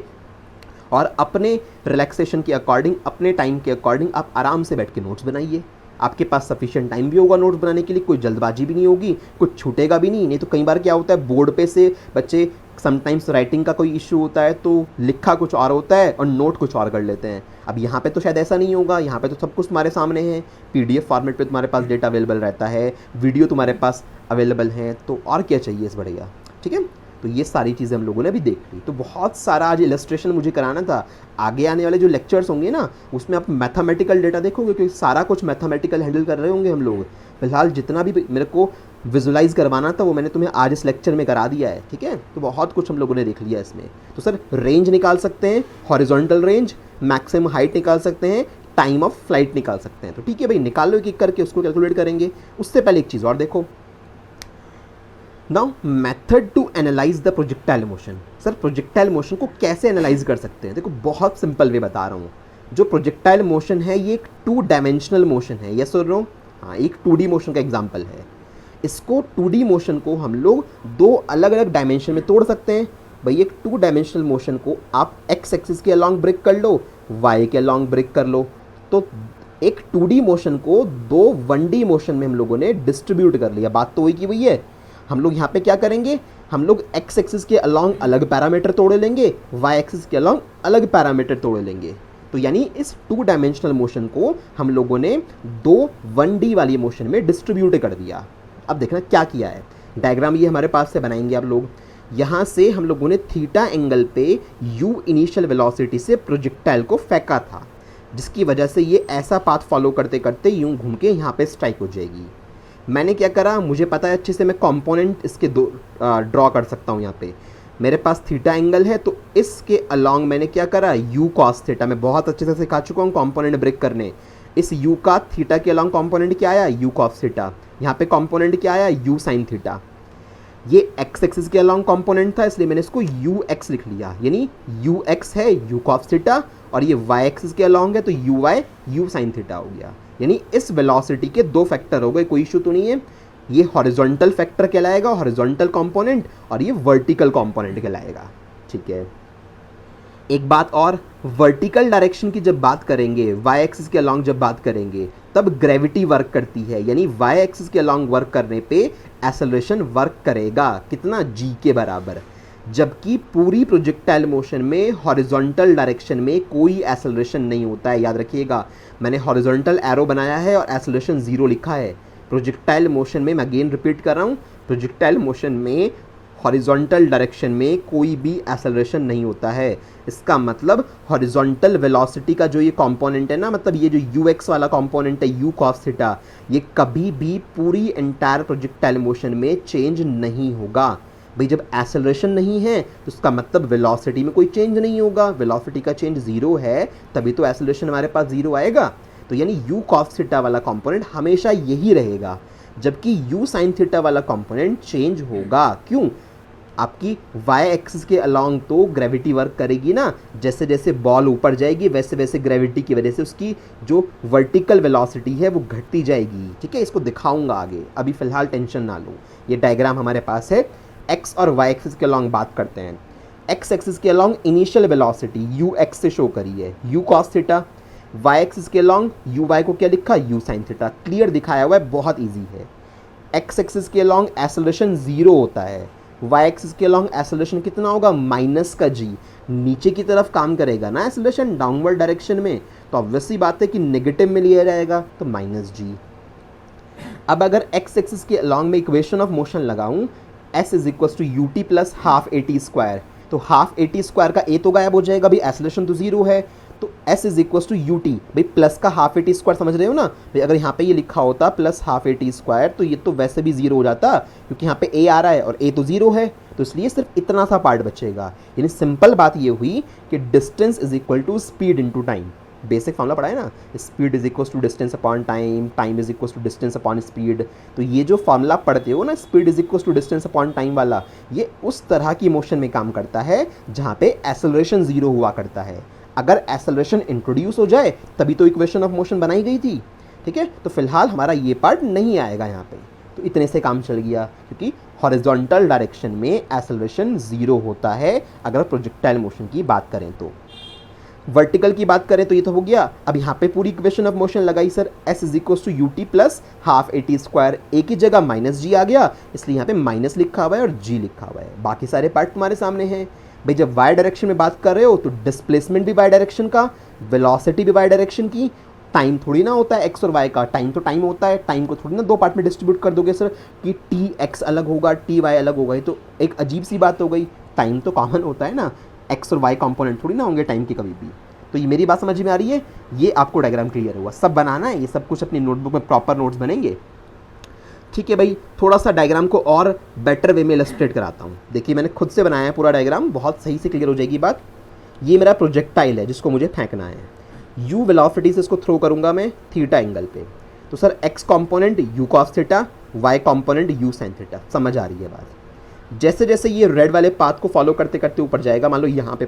और अपने रिलैक्सेशन के अकॉर्डिंग, अपने टाइम के अकॉर्डिंग आप आराम से बैठ के नोट्स बनाइए। आपके पास सफिशिएंट टाइम भी होगा नोट्स बनाने के लिए, कोई जल्दबाजी भी नहीं होगी, कुछ छूटेगा भी नहीं। नहीं तो कई बार क्या होता है, बोर्ड पे से बच्चे समटाइम्स राइटिंग का कोई इशू होता है तो लिखा कुछ और होता है और नोट कुछ और कर लेते हैं। अब यहाँ पे तो शायद ऐसा नहीं होगा, यहाँ पे तो सब कुछ तुम्हारे सामने है, पीडीएफ फॉर्मेट पे तुम्हारे पास डेटा अवेलेबल रहता है, वीडियो तुम्हारे पास अवेलेबल है, तो और क्या चाहिए इस बढ़िया। ठीक है, तो ये सारी चीज़ें हम लोगों ने अभी देख ली। तो बहुत सारा आज इलस्ट्रेशन मुझे कराना था। आगे आने वाले जो लेक्चर्स होंगे ना उसमें आप मैथमेटिकल डेटा देखोगे, क्योंकि सारा कुछ मैथमेटिकल हैंडल कर रहे होंगे हम लोग। फिलहाल जितना भी मेरे को विजुलाइज करवाना था वो मैंने तुम्हें आज इस लेक्चर में करा दिया है। ठीक है, तो बहुत कुछ हम लोगों ने देख लिया इसमें। तो सर रेंज निकाल सकते हैं, हॉरिजॉन्टल रेंज, मैक्सिमम हाइट निकाल सकते हैं, टाइम ऑफ फ्लाइट निकाल सकते हैं। तो ठीक है भाई, निकाल लो एक एक करके, उसको कैलकुलेट करेंगे। उससे पहले एक चीज़ और देखो, now method to analyse the projectile motion. Sir projectile motion को कैसे एनालाइज कर सकते हैं? देखो बहुत सिंपल वे बता रहा हूँ। जो प्रोजेक्टाइल मोशन है ये एक 2 डायमेंशनल मोशन है, यस और नो? हाँ, एक 2D मोशन का एग्जाम्पल है। इसको 2D मोशन को हम लोग 2 अलग अलग डायमेंशन में तोड़ सकते हैं। भाई एक 2 डायमेंशनल मोशन को आप एक्स एक्सिस के अलॉन्ग ब्रेक कर लो, वाई के अलॉन्ग ब्रेक कर लो, तो एक 2D मोशन को 2 1D मोशन में हम लोगों ने डिस्ट्रीब्यूट कर लिया। बात तो वही की वही है। हम लोग यहाँ पे क्या करेंगे, हम लोग एक्स एक्सिस के अलॉन्ग अलग पैरामीटर तोड़ लेंगे, वाई एक्सिस के अलॉन्ग अलग पैरामीटर तोड़ लेंगे। तो यानी इस 2 डायमेंशनल मोशन को हम लोगों ने 2 1D वाली मोशन में डिस्ट्रीब्यूट कर दिया। अब देखना क्या किया है, डायग्राम ये हमारे पास से बनाएंगे आप लोग। यहाँ से हम लोगों ने थीटा एंगल पे u इनिशियल वेलोसिटी से प्रोजेक्टाइल को फेंका था, जिसकी वजह से ये ऐसा पाथ फॉलो करते करते यूं घूम के यहाँ पे स्ट्राइक हो जाएगी। मैंने क्या करा, मुझे पता है अच्छे से, मैं कंपोनेंट इसके 2 ड्रॉ कर सकता हूँ। यहाँ पे मेरे पास थीटा एंगल है तो इसके अलॉन्ग मैंने क्या करा, u cos थीटा। मैं बहुत अच्छे से सिखा चुका हूँ कंपोनेंट ब्रेक करने। इस u का थीटा के अलॉन्ग कंपोनेंट क्या आया, u cos थीटा। यहाँ पे कंपोनेंट क्या आया, u sin थीटा। ये x एक्सिस के अलॉन्ग कंपोनेंट था इसलिए मैंने इसको ux लिख लिया, यानी ux है u cos थीटा, और ये y एक्सिस के अलॉन्ग है तो uy u sin थीटा हो गया। यानी इस वेलोसिटी के 2 फैक्टर हो गए, कोई इशू तो नहीं है। ये हॉरिजॉन्टल फैक्टर कहलाएगा, हॉरिजॉन्टल कंपोनेंट, और ये वर्टिकल कंपोनेंट कहलाएगा। ठीक है, एक बात और, वर्टिकल डायरेक्शन की जब बात करेंगे, वाई एक्सिस के अलॉन्ग जब बात करेंगे, तब ग्रेविटी वर्क करती है, यानी वाई एक्सिस के अलॉन्ग वर्क करने पे एक्सेलरेशन वर्क करेगा, कितना, g के बराबर। जबकि पूरी प्रोजेक्टाइल मोशन में हॉरिजॉन्टल डायरेक्शन में कोई एक्सेलरेशन नहीं होता है। याद रखिएगा, मैंने हॉरिजॉन्टल एरो बनाया है और एक्सेलरेशन 0 लिखा है। प्रोजेक्टाइल मोशन में, मैं अगेन रिपीट कर रहा हूँ, प्रोजेक्टाइल मोशन में हॉरिजॉन्टल डायरेक्शन में कोई भी एक्सेलरेशन नहीं होता है। इसका मतलब हॉरिजॉन्टल वेलोसिटी का जो ये कंपोनेंट है ना, मतलब ये जो ux वाला कंपोनेंट है u cos थीटा, ये कभी भी पूरी एंटायर प्रोजेक्टाइल मोशन में चेंज नहीं होगा। भाई जब एक्सेलरेशन नहीं है तो उसका मतलब वेलोसिटी में कोई चेंज नहीं होगा। वेलोसिटी का चेंज 0 है तभी तो एक्सेलरेशन हमारे पास 0 आएगा। तो यानी u cos थीटा वाला कंपोनेंट हमेशा यही रहेगा, जबकि u sin थीटा वाला कंपोनेंट चेंज होगा। क्यों? आपकी y एक्सिस के अलॉन्ग तो ग्रेविटी वर्क करेगी ना, जैसे जैसे बॉल ऊपर जाएगी वैसे वैसे ग्रेविटी की वजह से उसकी जो वर्टिकल वेलोसिटी है वो घटती जाएगी। ठीक है, इसको दिखाऊंगा आगे, अभी फिलहाल टेंशन ना लो। ये डायग्राम हमारे पास है, x और y एक्सिस के अलॉन्ग बात करते हैं। x एक्सिस के अलॉन्ग इनिशियल वेलोसिटी ux से शो करी है, u cos theta. y axis के अलॉन्ग uy को क्या लिखा, u sin थीटा। क्लियर दिखाया हुआ है, बहुत इजी है। x एक्सिस के अलॉन्ग एक्सेलरेशन 0 होता है, y एक्सिस के अलॉन्ग एक्सेलरेशन कितना होगा, माइनस का g। नीचे की तरफ काम करेगा ना एक्सेलरेशन, डाउनवर्ड डायरेक्शन में, तो ऑब्वियसली बात है कि नेगेटिव में लिया जाएगा, तो माइनस g। अब अगर x एक्सिस के अलॉन्ग में इक्वेशन ऑफ मोशन लगाऊं, s is equal to u t plus half a t square, तो हाफ ए टी स्क्वायर का a तो गायब हो जाएगा, भाई एक्सेलरेशन तो 0 है, तो s is equal to u t. भाई प्लस का हाफ ए टी स्क्वायर समझ रहे हो ना, भाई अगर यहाँ पे ये लिखा होता plus half a t square तो ये तो वैसे भी 0 हो जाता, क्योंकि यहाँ पे a आ रहा है और a तो 0 है, तो इसलिए सिर्फ इतना सा पार्ट बचेगा। यानी सिंपल बात ये हुई कि distance is equal to speed into time. Basic formula पढ़ा है ना, speed is equal to distance upon time, time is equal to distance upon speed. तो ये जो फॉर्मूला पढ़ते हो ना, speed is equal to distance upon time वाला, ये उस तरह की मोशन में काम करता है जहाँ पे एक्सेलरेशन 0 हुआ करता है। अगर एक्सेलरेशन इंट्रोड्यूस हो जाए तभी तो इक्वेशन ऑफ मोशन बनाई गई थी। ठीक है, तो फिलहाल हमारा ये पार्ट नहीं आएगा यहाँ पे, तो इतने से काम चल गया, क्योंकि हॉरिजॉन्टल डायरेक्शन में एक्सेलरेशन 0 होता है अगर प्रोजेक्टाइल मोशन की बात करें तो। वर्टिकल की बात करें तो ये तो हो गया। अब यहाँ पे पूरी इक्वेशन ऑफ मोशन लगाई sir, s is equal to u t plus half a t square, a की जगह माइनस जी आ गया, इसलिए यहाँ पे माइनस लिखा हुआ है और जी लिखा हुआ है। बाकी सारे पार्ट तुम्हारे सामने हैं भाई। जब वाई डायरेक्शन में बात कर रहे हो तो डिस्प्लेसमेंट भी वाई डायरेक्शन का, वेलोसिटी भी वाई डायरेक्शन की, टाइम थोड़ी ना होता है एक्स और वाई का, टाइम तो टाइम होता है। टाइम को थोड़ी ना दो पार्ट में डिस्ट्रीब्यूट कर दोगे सर कि टी एक्स अलग होगा टी वाई अलग होगा, ये तो एक अजीब सी बात हो गई। टाइम तो कॉमन होता है ना, एक्स और वाई कंपोनेंट थोड़ी ना होंगे टाइम के कभी भी। तो ये मेरी बात समझ में आ रही है, ये आपको डायग्राम क्लियर हुआ। सब बनाना है, ये सब कुछ अपनी नोटबुक में प्रॉपर नोट्स बनेंगे। ठीक है भाई, थोड़ा सा डायग्राम को और बेटर वे में इलस्ट्रेट कराता हूँ। देखिए मैंने खुद से बनाया है पूरा डायग्राम, बहुत सही से क्लियर हो जाएगी बात। ये मेरा प्रोजेक्टाइल है जिसको मुझे फेंकना है, यू वेलोसिटी से इसको थ्रो करूँगा मैं थीटा एंगल पे। तो sir X component u cos theta, Y component u sine theta. समझ आ रही है बात। जैसे जैसे ये रेड वाले पाथ को फॉलो करते करते ऊपर जाएगा, मान लो यहाँ पे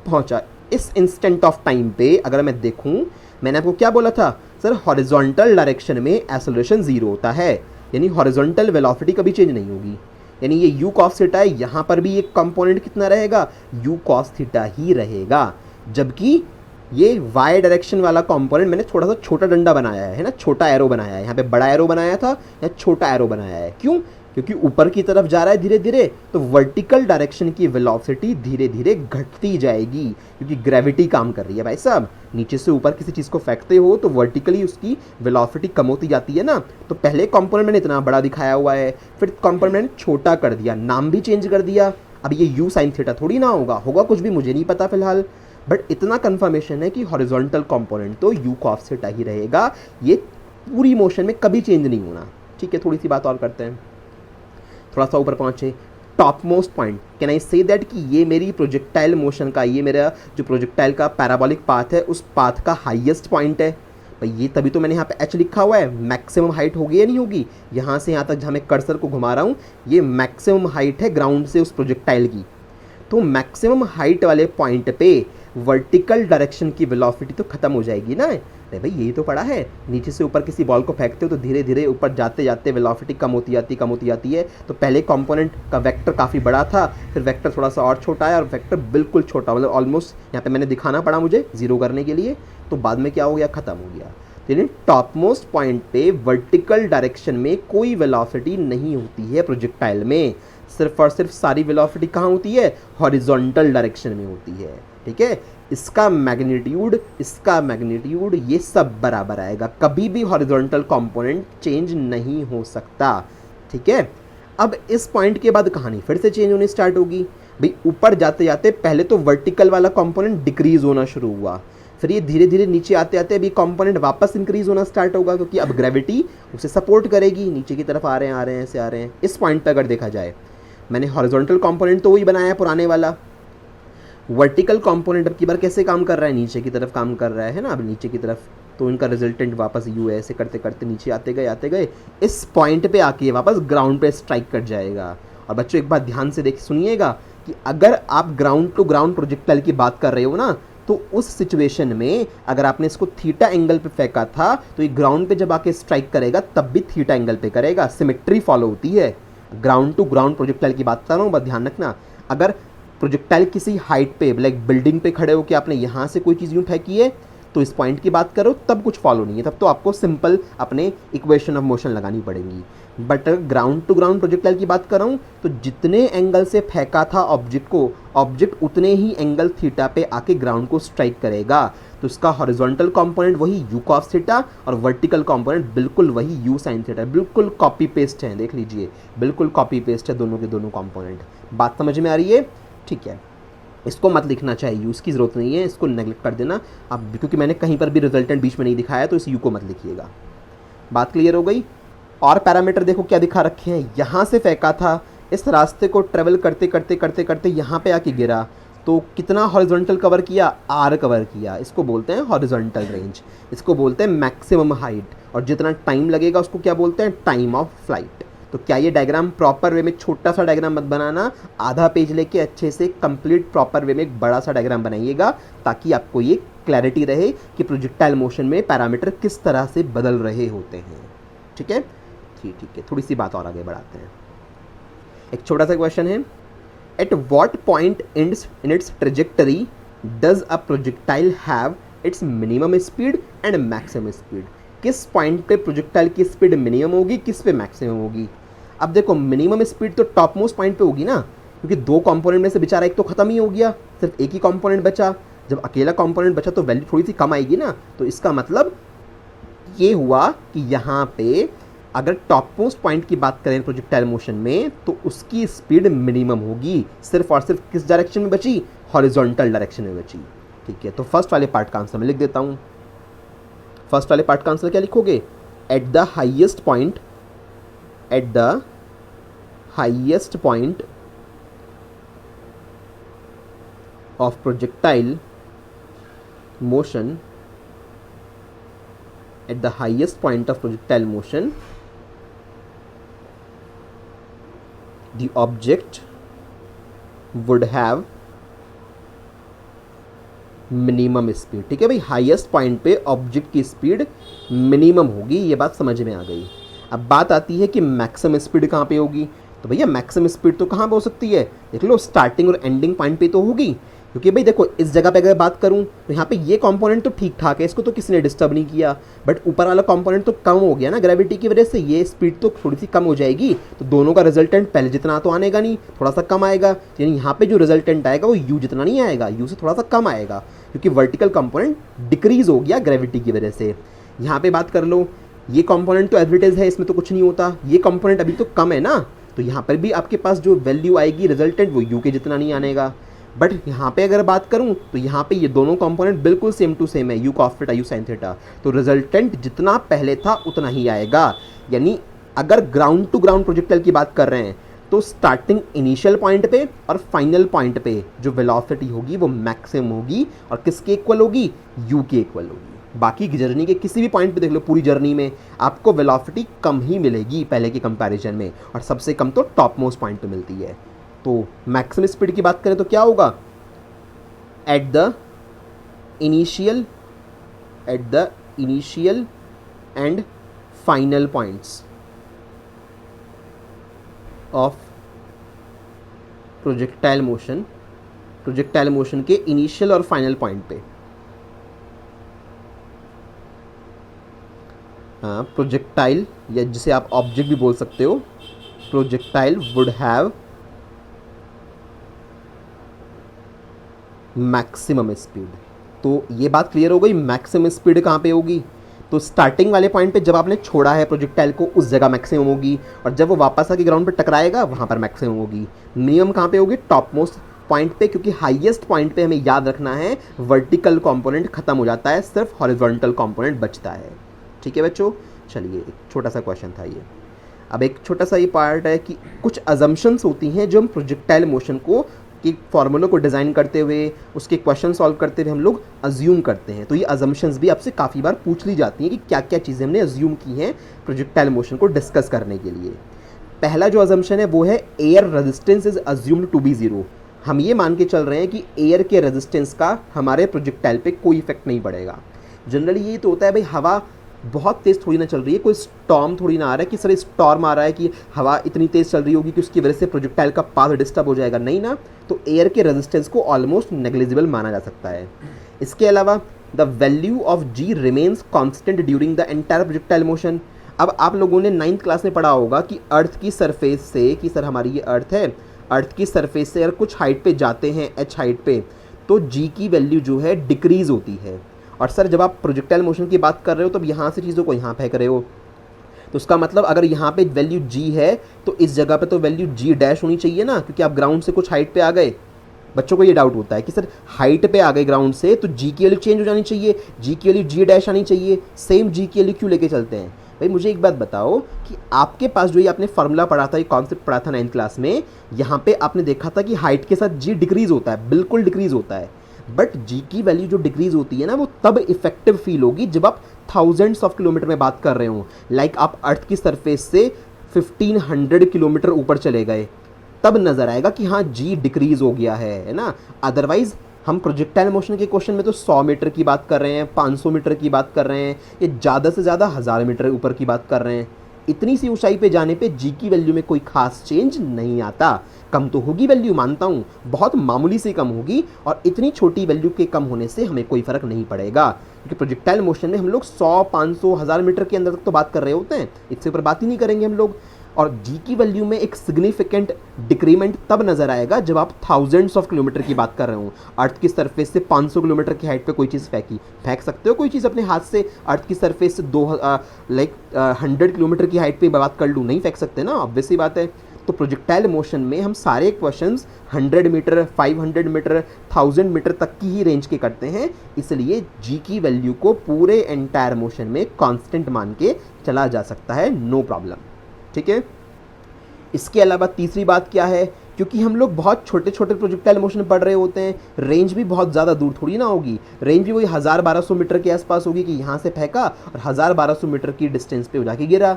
पहुँचा, इस इंस्टेंट ऑफ टाइम पे अगर मैं देखूँ, मैंने आपको क्या बोला था सर, हॉरिजॉन्टल डायरेक्शन में एक्सेलरेशन जीरो होता है, यानी हॉरिजॉन्टल वेलोसिटी कभी चेंज नहीं होगी। यानी ये यू कॉस थीटा है, यहाँ पर भी एक कंपोनेंट कितना रहेगा, यू कॉस थीटा ही रहेगा। जबकि ये वाई डायरेक्शन वाला कंपोनेंट मैंने थोड़ा सा छोटा डंडा बनाया है ना, छोटा एरो बनाया है। यहाँ पे बड़ा एरो बनाया था, या छोटा एरो बनाया है। क्यों? क्योंकि ऊपर की तरफ जा रहा है धीरे धीरे, तो वर्टिकल डायरेक्शन की वेलोसिटी धीरे धीरे घटती जाएगी, क्योंकि ग्रेविटी काम कर रही है भाई साहब। नीचे से ऊपर किसी चीज़ को फेंकते हो तो वर्टिकली उसकी वेलोसिटी कम होती जाती है ना। तो पहले कंपोनेंट मैंने इतना बड़ा दिखाया हुआ है, फिर कंपोनेंट मैंने छोटा कर दिया, नाम भी चेंज कर दिया। अब ये यू साइन थीटा थोड़ी ना होगा कुछ भी मुझे नहीं पता फिलहाल, बट इतना कंफर्मेशन है कि हॉरिजॉन्टल कंपोनेंट तो यू कॉस थीटा ही रहेगा, ये पूरी मोशन में कभी चेंज नहीं होना। ठीक है, थोड़ी सी बात और करते हैं, थोड़ा सा ऊपर पहुंचे। Top most point, can I say that कि ये मेरी प्रोजेक्टाइल मोशन का, ये मेरा जो प्रोजेक्टाइल का पैराबोलिक पाथ है उस पाथ का हाईएस्ट पॉइंट है भाई। ये तभी तो मैंने यहाँ पे एच लिखा हुआ है। मैक्सिमम हाइट होगी या नहीं होगी, यहाँ से यहाँ तक जहाँ मैं कर्सर को घुमा रहा हूँ, ये मैक्सिमम हाइट है ग्राउंड से उस प्रोजेक्टाइल की। तो मैक्सिमम हाइट वाले पॉइंट पे वर्टिकल डायरेक्शन की वेलोसिटी तो खत्म हो जाएगी ना। अरे भाई यही तो पड़ा है, नीचे से ऊपर किसी बॉल को फेंकते हो तो धीरे धीरे ऊपर जाते जाते वेलोसिटी कम होती जाती है। तो पहले कंपोनेंट का वेक्टर काफ़ी बड़ा था, फिर वेक्टर थोड़ा सा और छोटा है, और वेक्टर बिल्कुल छोटा, मतलब ऑलमोस्ट यहाँ पे मैंने दिखाना पड़ा मुझे जीरो करने के लिए, तो बाद में क्या हो गया, ख़त्म हो गया। यानी टॉप मोस्ट पॉइंट पे वर्टिकल डायरेक्शन में कोई वेलोसिटी नहीं होती है प्रोजेक्टाइल में, सिर्फ और सिर्फ सारी वेलोसिटी कहाँ होती है, हॉरिजॉन्टल डायरेक्शन में होती है। ठीक है, इसका मैग्नीट्यूड ये सब बराबर आएगा, कभी भी हॉरिजॉन्टल कंपोनेंट चेंज नहीं हो सकता। ठीक है, अब इस पॉइंट के बाद कहानी फिर से चेंज होनी स्टार्ट होगी भाई। ऊपर जाते जाते पहले तो वर्टिकल वाला कंपोनेंट डिक्रीज होना शुरू हुआ, फिर ये धीरे धीरे नीचे आते आते अभी कंपोनेंट वापस इंक्रीज होना स्टार्ट होगा, क्योंकि अब ग्रेविटी उसे सपोर्ट करेगी, नीचे की तरफ आ रहे हैं ऐसे आ रहे हैं। इस पॉइंट पर अगर देखा जाए, मैंने हॉरिजॉन्टल कंपोनेंट तो वही बनाया है पुराने वाला, वर्टिकल कंपोनेंट अब की बार कैसे काम कर रहा है, नीचे की तरफ काम कर रहा है ना, अब नीचे की तरफ। तो इनका रिजल्टेंट वापस यू है, ऐसे करते करते नीचे आते गए, इस पॉइंट पे आके वापस ग्राउंड पे स्ट्राइक कर जाएगा। और बच्चों एक बात ध्यान से देख सुनिएगा कि अगर आप ग्राउंड टू ग्राउंड प्रोजेक्टाइल की बात कर रहे हो ना, तो उस सिचुएशन में अगर आपने इसको थीटा एंगल पे फेंका था, तो ये ग्राउंड पे जब आके स्ट्राइक करेगा तब भी थीटा एंगल पे करेगा, सिमेट्री फॉलो होती है। ग्राउंड टू ग्राउंड प्रोजेक्टाइल की बात कर रहा हूँ, बस ध्यान रखना। अगर प्रोजेक्टाइल किसी हाइट पे, लाइक बिल्डिंग पे खड़े हो कि आपने यहाँ से कोई चीज़ यूँ फेंकी है, तो इस पॉइंट की बात करो तब कुछ फॉलो नहीं है, तब तो आपको सिंपल अपने इक्वेशन ऑफ मोशन लगानी पड़ेगी। But ground to ground projectile की बात कर रहा हूँ, तो जितने एंगल से फेंका था ऑब्जेक्ट को, ऑब्जेक्ट उतने ही एंगल थीटा पे आके ग्राउंड को स्ट्राइक करेगा। तो इसका हॉरिजॉन्टल कंपोनेंट वही यू कॉस थीटा, और वर्टिकल कंपोनेंट बिल्कुल वही यू साइन थीटा, बिल्कुल कॉपी पेस्ट है, देख लीजिए बिल्कुल कॉपी पेस्ट है दोनों के दोनों कंपोनेंट। बात समझ में आ रही है? ठीक है, इसको मत लिखना चाहिए, यू की ज़रूरत नहीं है, इसको नेगलेक्ट कर देना अब, क्योंकि मैंने कहीं पर भी रिजल्टेंट बीच में नहीं दिखाया, तो इस यू को मत लिखिएगा। बात क्लियर हो गई? और पैरामीटर देखो क्या दिखा रखे हैं, यहाँ से फेंका था, इस रास्ते को ट्रेवल करते करते करते करते यहाँ पे आके गिरा, तो कितना हॉरिजॉन्टल कवर किया, आर कवर किया। इसको बोलते हैं हॉरिजॉन्टल रेंज, इसको बोलते हैं मैक्सिमम हाइट, और जितना टाइम लगेगा उसको क्या बोलते हैं, टाइम ऑफ फ्लाइट। तो क्या ये डायग्राम प्रॉपर वे में, छोटा सा डायग्राम मत बनाना, आधा पेज लेके अच्छे से कंप्लीट प्रॉपर वे में एक बड़ा सा डायग्राम बनाइएगा, ताकि आपको ये क्लैरिटी रहे कि प्रोजेक्टाइल मोशन में पैरामीटर किस तरह से बदल रहे होते हैं। ठीक है, ठीक है, थोड़ी सी बात और आगे बढ़ाते हैं। एक छोटा सा क्वेश्चन है, at what point in its trajectory does a projectile have its minimum speed and maximum speed, किस पॉइंट पे प्रोजेक्टाइल की स्पीड मिनिमम होगी, किस पे मैक्सिमम होगी। अब देखो मिनिमम स्पीड तो टॉप मोस्ट पॉइंट पे होगी ना, क्योंकि दो कंपोनेंट में से बेचारा एक तो खत्म ही हो गया, सिर्फ एक ही कंपोनेंट बचा। जब अकेला कंपोनेंट बचा तो वैल्यू थोड़ी सी कम आएगी ना, तो इसका मतलब ये हुआ कि यहाँ पे अगर टॉप मोस्ट पॉइंट की बात करें प्रोजेक्टाइल मोशन में तो उसकी स्पीड मिनिमम होगी, सिर्फ और सिर्फ किस डायरेक्शन में बची, हॉरिजॉन्टल डायरेक्शन में बची। ठीक है, तो फर्स्ट वाले पार्ट का आंसर मैं लिख देता हूँ। फर्स्ट वाले पार्ट का आंसर क्या लिखोगे, at the highest point, at the highest point of projectile motion, at the highest point of projectile motion the object would have minimum speed। ठीक है भाई, हाईएस्ट पॉइंट पे ऑब्जेक्ट की स्पीड मिनिमम होगी, ये बात समझ में आ गई। अब बात आती है कि मैक्सिमम स्पीड कहाँ पे होगी, तो भैया मैक्सिमम स्पीड तो कहाँ पे हो सकती है, देख लो स्टार्टिंग और एंडिंग पॉइंट पे तो होगी। क्योंकि भाई देखो इस जगह पे अगर बात करूं तो यहाँ पे ये कंपोनेंट तो ठीक ठाक है, इसको तो किसी ने डिस्टर्ब नहीं किया, बट ऊपर वाला कंपोनेंट तो कम हो गया ना ग्रेविटी की वजह से, ये स्पीड तो थोड़ी सी कम हो जाएगी, तो दोनों का रिजल्टेंट पहले जितना तो आनेगा नहीं, थोड़ा सा कम आएगा। यानी यहाँ पे जो रिजल्टेंट आएगा वो यू जितना नहीं आएगा, यू से थोड़ा सा कम आएगा, क्योंकि वर्टिकल कंपोनेंट डिक्रीज हो गया ग्रेविटी की वजह से। यहाँ पे बात कर लो, ये कंपोनेंट तो एवरेज है, इसमें तो कुछ नहीं होता, ये कंपोनेंट अभी तो कम है ना, तो यहाँ पर भी आपके पास जो वैल्यू आएगी रिजल्टेंट वो यू के जितना नहीं आनेगा। बट यहाँ पे अगर बात करूँ तो यहाँ पे ये दोनों कंपोनेंट बिल्कुल सेम टू सेम है, you cos theta you sine theta, तो रिजल्टेंट जितना पहले था उतना ही आएगा। यानी अगर ग्राउंड टू ग्राउंड प्रोजेक्टाइल की बात कर रहे हैं तो स्टार्टिंग इनिशियल पॉइंट पे और फाइनल पॉइंट पे जो वेलोसिटी होगी वो मैक्सिमम होगी, और किसके इक्वल होगी, यू के इक्वल होगी। बाकी जर्नी के किसी भी पॉइंट पे देख लो, पूरी जर्नी में आपको वेलोसिटी कम ही मिलेगी पहले के कंपैरिजन में, और सबसे कम तो टॉप मोस्ट पॉइंट पे मिलती है। तो मैक्सिमम स्पीड की बात करें तो क्या होगा, at the initial and final points of projectile motion के इनिशियल और फाइनल पॉइंट पे प्रोजेक्टाइल, या जिसे आप ऑब्जेक्ट भी बोल सकते हो, projectile would have maximum speed. तो ये बात क्लियर हो गई, मैक्सिमम स्पीड कहाँ पे होगी, तो स्टार्टिंग वाले पॉइंट पे जब आपने छोड़ा है प्रोजेक्टाइल को उस जगह मैक्सिमम होगी, और जब वो वापस आके ग्राउंड पे टकराएगा वहाँ पर मैक्सिमम होगी। मिनिमम कहाँ पे होगी, टॉप मोस्ट पॉइंट पे, क्योंकि हाईएस्ट पॉइंट पे हमें याद रखना है वर्टिकल कंपोनेंट खत्म हो जाता है, सिर्फ हॉरिजॉन्टल कंपोनेंट बचता है। ठीक है बच्चों, चलिए एक छोटा सा क्वेश्चन था ये। अब एक छोटा सा ये पार्ट है कि कुछ अजम्पशंस होती हैं जो हम प्रोजेक्टाइल मोशन को कि फॉर्मूलों को डिज़ाइन करते हुए उसके क्वेश्चन सॉल्व करते हुए हम लोग अज्यूम करते हैं। तो ये अजम्पशंस भी आपसे काफ़ी बार पूछ ली जाती हैं कि क्या क्या चीज़ें हमने अज्यूम की हैं प्रोजेक्टाइल मोशन को डिस्कस करने के लिए। पहला जो अजम्पशन है वो है air resistance is assumed to be zero. हम ये मान के चल रहे हैं कि एयर के रेजिस्टेंस का हमारे प्रोजेक्टाइल पे कोई इफेक्ट नहीं पड़ेगा। जनरली ये तो होता है भाई, हवा बहुत तेज़ थोड़ी ना चल रही है, कोई स्टॉर्म थोड़ी ना आ रहा है कि सर स्टॉर्म आ रहा है कि हवा इतनी तेज़ चल रही होगी कि उसकी वजह से प्रोजेक्टाइल का पाथ डिस्टर्ब हो जाएगा, नहीं ना। तो एयर के रेजिस्टेंस को ऑलमोस्ट नेग्लिजिबल माना जा सकता है। इसके अलावा the value of g remains constant during the entire projectile motion. अब आप लोगों ने 9th क्लास में पढ़ा होगा कि अर्थ की सरफेस से, कि सर हमारी ये अर्थ है, अर्थ की सरफेस से अगर कुछ हाइट पे जाते हैं h हाइट पे तो जी की वैल्यू जो है डिक्रीज़ होती है। और सर जब आप प्रोजेक्टाइल मोशन की बात कर रहे हो तब यहाँ से चीज़ों को यहाँ फेंक रहे हो, तो उसका मतलब अगर यहाँ पे वैल्यू g है तो इस जगह पे तो वैल्यू g डैश होनी चाहिए ना, क्योंकि आप ग्राउंड से कुछ हाइट पे आ गए। बच्चों को ये डाउट होता है कि सर हाइट पे आ गए ग्राउंड से तो g की वैल्यू चेंज हो जानी चाहिए, g की वैल्यू g डैश आनी चाहिए, सेम g की वैल्यू क्यों लेके चलते हैं। भाई मुझे एक बात बताओ कि आपके पास जो ये आपने फार्मूला पढ़ा था, ये कॉन्सेप्ट पढ़ा था 9th क्लास में, यहाँ पे आपने देखा था कि हाइट के साथ g डिक्रीज़ होता है, बिल्कुल डिक्रीज़ होता है। बट जी की वैल्यू जो डिक्रीज होती है ना वो तब इफेक्टिव फील होगी जब आप थाउजेंड्स ऑफ किलोमीटर में बात कर रहे हो। लाइक आप अर्थ की सरफेस से 1500 किलोमीटर ऊपर चले गए, तब नजर आएगा कि हाँ जी डिक्रीज हो गया है ना। अदरवाइज हम प्रोजेक्टाइल मोशन के क्वेश्चन में तो 100 मीटर की बात कर रहे हैं, 500 मीटर की बात कर रहे हैं, या ज़्यादा से ज़्यादा 1000 मीटर ऊपर की बात कर रहे हैं। इतनी सी ऊंचाई पे जाने पे जी की वैल्यू में कोई खास चेंज नहीं आता। कम तो होगी वैल्यू, मानता हूँ, बहुत मामूली से कम होगी, और इतनी छोटी वैल्यू के कम होने से हमें कोई फ़र्क नहीं पड़ेगा, क्योंकि प्रोजेक्टाइल मोशन में हम लोग 100, 500, 1000 मीटर के अंदर तक तो बात कर रहे होते हैं, इससे ऊपर बात ही नहीं करेंगे हम लोग। और जी की वैल्यू में एक सिग्निफिकेंट डिक्रीमेंट तब नज़र आएगा जब आप थाउजेंड्स ऑफ किलोमीटर की बात कर रहे हो। अर्थ की सरफेस से 500 किलोमीटर की हाइट पे कोई चीज़ फेंक सकते हो कोई चीज़ अपने हाथ से? अर्थ की सरफेस से 100 किलोमीटर की हाइट पे बात कर लूँ, नहीं फेंक सकते ना, ऑब्वियस सी बात है। तो प्रोजेक्टाइल मोशन में हम सारे क्वेश्चंस 100 मीटर, 500 मीटर, 1000 मीटर तक की ही रेंज के करते हैं, इसलिए जी की वैल्यू को पूरे एंटायर मोशन में कांस्टेंट मान के चला जा सकता है, नो प्रॉब्लम, ठीक है। इसके अलावा तीसरी बात क्या है, क्योंकि हम लोग बहुत छोटे छोटे प्रोजेक्टाइल मोशन पढ़ रहे होते हैं, रेंज भी बहुत ज़्यादा दूर थोड़ी ना होगी, रेंज भी वही 1000-1200 मीटर के आसपास होगी कि यहाँ से फेंका और 1000-1200 मीटर की डिस्टेंस पे जाके गिरा।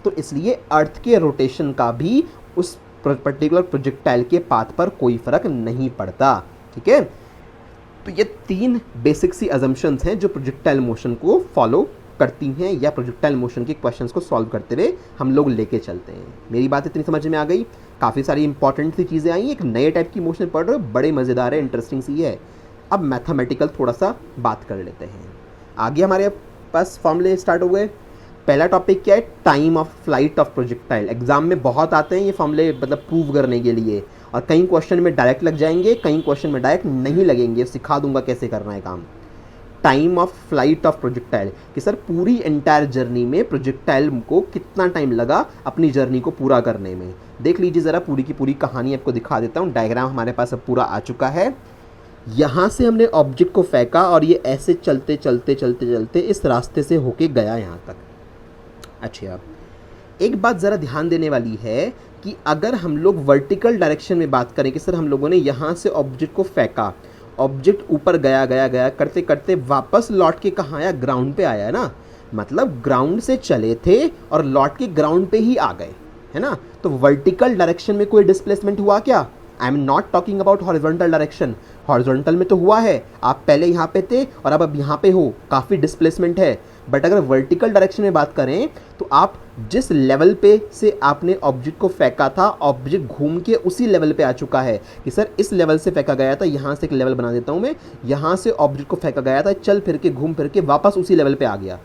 तो इसलिए अर्थ के रोटेशन का भी उस पर्टिकुलर प्रोजेक्टाइल के पाथ पर कोई फ़र्क नहीं पड़ता, ठीक है। तो ये 3 बेसिक सी अजम्पशंस हैं जो प्रोजेक्टाइल मोशन को फॉलो करती हैं या प्रोजेक्टाइल मोशन के क्वेश्चंस को सॉल्व करते हुए हम लोग लेके चलते हैं। मेरी बात इतनी समझ में आ गई, काफ़ी सारी इंपॉर्टेंट सी चीज़ें आई, एक नए टाइप की मोशन पढ़ रहे हो, बड़े मज़ेदार है, इंटरेस्टिंग सी है। अब मैथमेटिकल थोड़ा सा बात कर लेते हैं। आगे हमारे पास फॉर्मूले स्टार्ट हो गए। पहला टॉपिक क्या है, time of flight of projectile. Exam में बहुत आते हैं ये फॉर्मूले, मतलब प्रूव करने के लिए, और कई क्वेश्चन में डायरेक्ट लग जाएंगे, कई क्वेश्चन में डायरेक्ट नहीं लगेंगे, सिखा दूंगा कैसे करना है काम। Time of flight of projectile, कि सर पूरी एंटायर जर्नी में प्रोजेक्टाइल को कितना टाइम लगा अपनी जर्नी को पूरा करने में। देख लीजिए ज़रा, पूरी की पूरी कहानी आपको दिखा देता हूँ। डायग्राम हमारे पास अब पूरा आ चुका है। यहाँ से हमने ऑब्जेक्ट को फेंका और ये ऐसे चलते चलते चलते चलते इस रास्ते से होके गया यहाँ तक। अच्छा, एक बात ज़रा ध्यान देने वाली है कि अगर हम लोग वर्टिकल डायरेक्शन में बात करें कि सर हम लोगों ने यहाँ से ऑब्जेक्ट को फेंका, ऑब्जेक्ट ऊपर गया गया गया करते करते वापस लौट के कहाँ आया, ग्राउंड पे आया ना, मतलब ग्राउंड से चले थे और लौट के ग्राउंड पे ही आ गए, है ना। तो वर्टिकल डायरेक्शन में कोई डिस्प्लेसमेंट हुआ क्या? I am not talking about horizontal direction. Horizontal में तो हुआ है, आप पहले यहाँ पे थे और अब यहाँ पे हो, काफ़ी डिस्प्लेसमेंट है। बट अगर वर्टिकल डायरेक्शन में बात करें तो आप जिस लेवल पे से आपने ऑब्जेक्ट को फेंका था, ऑब्जेक्ट घूम के उसी लेवल पे आ चुका है कि सर इस लेवल से फेंका गया था, यहाँ से एक लेवल बना देता हूँ मैं, यहाँ से ऑब्जेक्ट को फेंका गया था, चल फिर के घूम फिर के वापस उसी लेवल पे आ गया।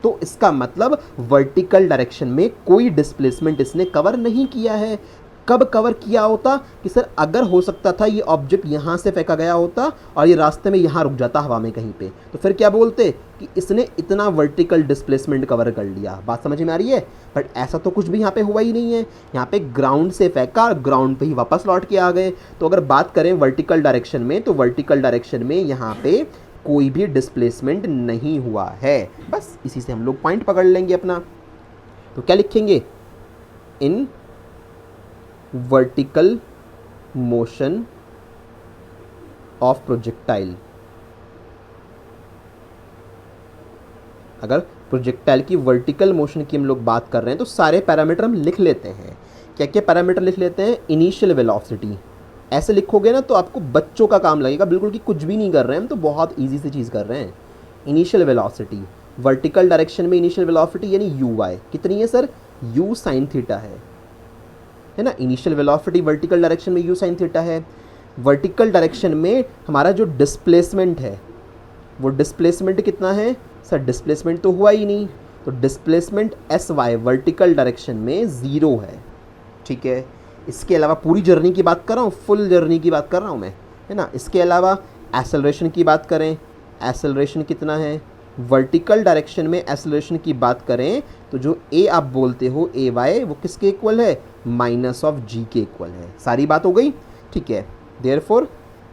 तो इसका मतलब वर्टिकल डायरेक्शन में कोई डिस्प्लेसमेंट इसने कवर नहीं किया है। कब कवर किया होता कि सर अगर हो सकता था ये ऑब्जेक्ट यहाँ से फेंका गया होता और ये रास्ते में यहाँ रुक जाता हवा में कहीं पे, तो फिर क्या बोलते कि इसने इतना वर्टिकल डिस्प्लेसमेंट कवर कर लिया। बात समझ में आ रही है? बट ऐसा तो कुछ भी यहाँ पे हुआ ही नहीं है। यहाँ पे ग्राउंड से फेंका और ग्राउंड पे ही वापस लौट के आ गए। तो अगर बात करें वर्टिकल डायरेक्शन में, तो वर्टिकल डायरेक्शन में यहाँ पे कोई भी डिस्प्लेसमेंट नहीं हुआ है। बस इसी से हम लोग पॉइंट पकड़ लेंगे अपना। तो क्या लिखेंगे, in vertical motion of projectile. अगर प्रोजेक्टाइल की वर्टिकल मोशन की हम लोग बात कर रहे हैं तो सारे पैरामीटर हम लिख लेते हैं। क्या क्या पैरामीटर लिख लेते हैं? Initial velocity. ऐसे लिखोगे ना तो आपको बच्चों का काम लगेगा, बिल्कुल कि कुछ भी नहीं कर रहे हैं हम, तो बहुत ईजी सी चीज़ कर रहे हैं। इनिशियल वेलोसिटी, वर्टिकल डायरेक्शन में इनिशियल वेलोसिटी यानी यू वाई कितनी है सर? यू साइन थीटा है ना। इनिशियल वेलोसिटी वर्टिकल डायरेक्शन में यू साइन थीटा है। वर्टिकल डायरेक्शन में हमारा जो डिस्प्लेसमेंट है वो डिस्प्लेसमेंट कितना है सर? डिस्प्लेसमेंट तो हुआ ही नहीं, तो displacement s y vertical direction में ज़ीरो है, ठीक है। इसके अलावा पूरी जर्नी की बात कर रहा हूँ, फुल जर्नी की बात कर रहा हूँ मैं, है ना। इसके अलावा एक्सेलरेशन की बात करें, एक्सेलरेशन कितना है? वर्टिकल डायरेक्शन में एक्सेलरेशन की बात करें तो जो ए आप बोलते हो ए वाई, वो किसके इक्वल है? माइनस ऑफ जी के इक्वल है। सारी बात हो गई, ठीक है। Therefore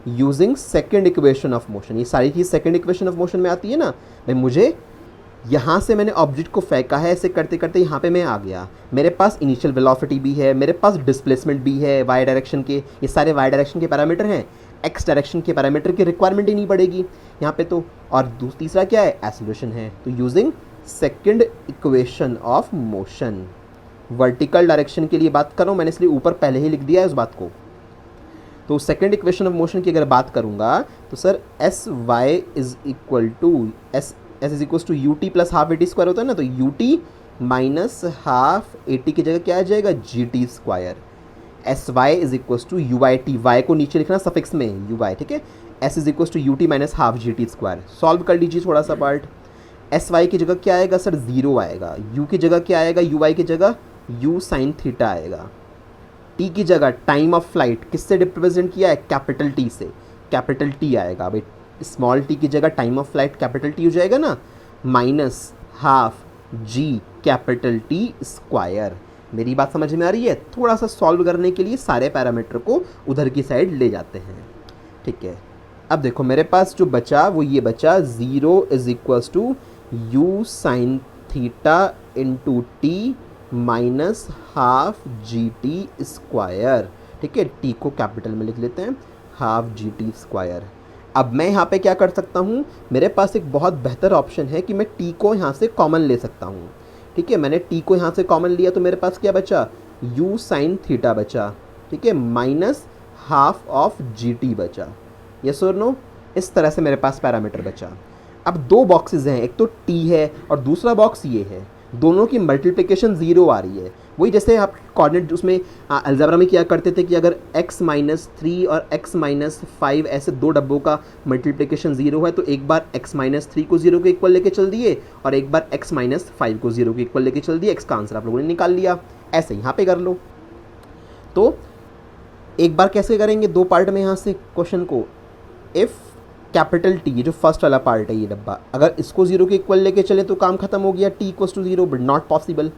using second equation of motion, ये सारी चीज़ सेकंड इक्वेशन ऑफ मोशन में आती है ना भाई। मुझे यहाँ से मैंने ऑब्जेक्ट को फेंका है, ऐसे करते करते यहाँ पे मैं आ गया, मेरे पास इनिशियल वेलोसिटी भी है, मेरे पास डिस्प्लेसमेंट भी है वाई डायरेक्शन के, ये सारे वाई डायरेक्शन के पैरामीटर हैं। एक्स डायरेक्शन के पैरामीटर की रिक्वायरमेंट ही नहीं पड़ेगी यहाँ पे तो। और तीसरा क्या है? एक्सेलरेशन है। तो using second equation of motion, vertical direction के लिए बात कर रहा हूँ मैंने, इसलिए ऊपर पहले ही लिख दिया है उस बात को। तो सेकंड इक्वेशन ऑफ मोशन की अगर बात करूँगा तो sir s y is equal to s is equal to u t plus half a t square होता है ना, तो u t minus half a t की जगह क्या आ जाएगा g t square. S y is equal to u i t, y को नीचे लिखना सफिक्स में यू वाई, ठीक है। S is equal to u t minus half g t square. Solve कर लीजिए थोड़ा सा पार्ट। एस वाई की जगह क्या आएगा सर, ज़ीरो आएगा। यू की जगह क्या आएगा, यू वाई की जगह यू साइन थीटा आएगा। टी की जगह टाइम ऑफ फ्लाइट किससे रिप्रेजेंट किया है, कैपिटल टी से, कैपिटल टी आएगा भाई। स्मॉल टी की जगह time of flight capital T हो जाएगा ना, minus half G capital T square. मेरी बात समझ में आ रही है। थोड़ा सा सॉल्व करने के लिए सारे पैरामीटर को उधर की साइड ले जाते हैं, ठीक है। अब देखो मेरे पास जो बचा वो ये बचा, zero is equals to u sine theta into t minus half g t square, ठीक है। टी को कैपिटल में लिख लेते हैं, हाफ जी टी स्क्वायर। अब मैं यहाँ पे क्या कर सकता हूँ, मेरे पास एक बहुत बेहतर ऑप्शन है कि मैं टी को यहाँ से कॉमन ले सकता हूँ, ठीक है। मैंने टी को यहाँ से कॉमन लिया तो मेरे पास क्या बचा, यू साइन थीटा बचा, ठीक है, minus half of g T बचा। यस और नो, इस तरह से मेरे पास पैरामीटर बचा। अब दो बॉक्सेस हैं, एक तो टी है और दूसरा बॉक्स ये है, दोनों की मल्टीप्लिकेशन ज़ीरो आ रही है। वही जैसे आप कोऑर्डिनेट उसमें अलजेब्रा में क्या करते थे कि अगर x माइनस 3 और x माइनस 5 ऐसे दो डब्बों का मल्टीप्लिकेशन ज़ीरो है तो एक बार x माइनस 3 को ज़ीरो के इक्वल लेके चल दिए और एक बार x माइनस 5 को ज़ीरो के इक्वल लेके चल दिए। x का आंसर आप लोगों ने निकाल लिया। ऐसे यहाँ पे कर लो। तो एक बार कैसे करेंगे, दो पार्ट में यहाँ से क्वेश्चन को, इफ़ कैपिटल टी, ये जो फर्स्ट वाला पार्ट है ये डब्बा, अगर इसको जीरो के इक्वल लेके चले तो काम खत्म हो गया, t equals to zero, but not possible.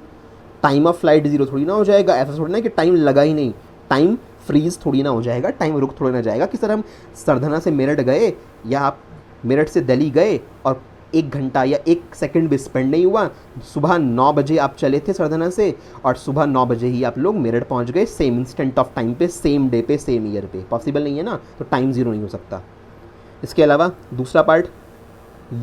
Time of flight zero थोड़ी ना हो जाएगा, ऐसा थोड़ी ना कि टाइम लगा ही नहीं, टाइम फ्रीज थोड़ी ना हो जाएगा, टाइम रुक थोड़ी ना जाएगा कि सर हम सरधना से मेरठ गए या आप मेरठ से दिल्ली गए और 1 घंटा या 1 सेकंड भी स्पेंड नहीं हुआ। सुबह 9 बजे आप चले थे सरधना से और सुबह 9 बजे ही आप लोग मेरठ पहुंच गए, सेम इंस्टेंट ऑफ टाइम पे, सेम डे पे, सेम ईयर पे, पॉसिबल नहीं है ना, तो टाइम ज़ीरो नहीं हो सकता। इसके अलावा दूसरा part,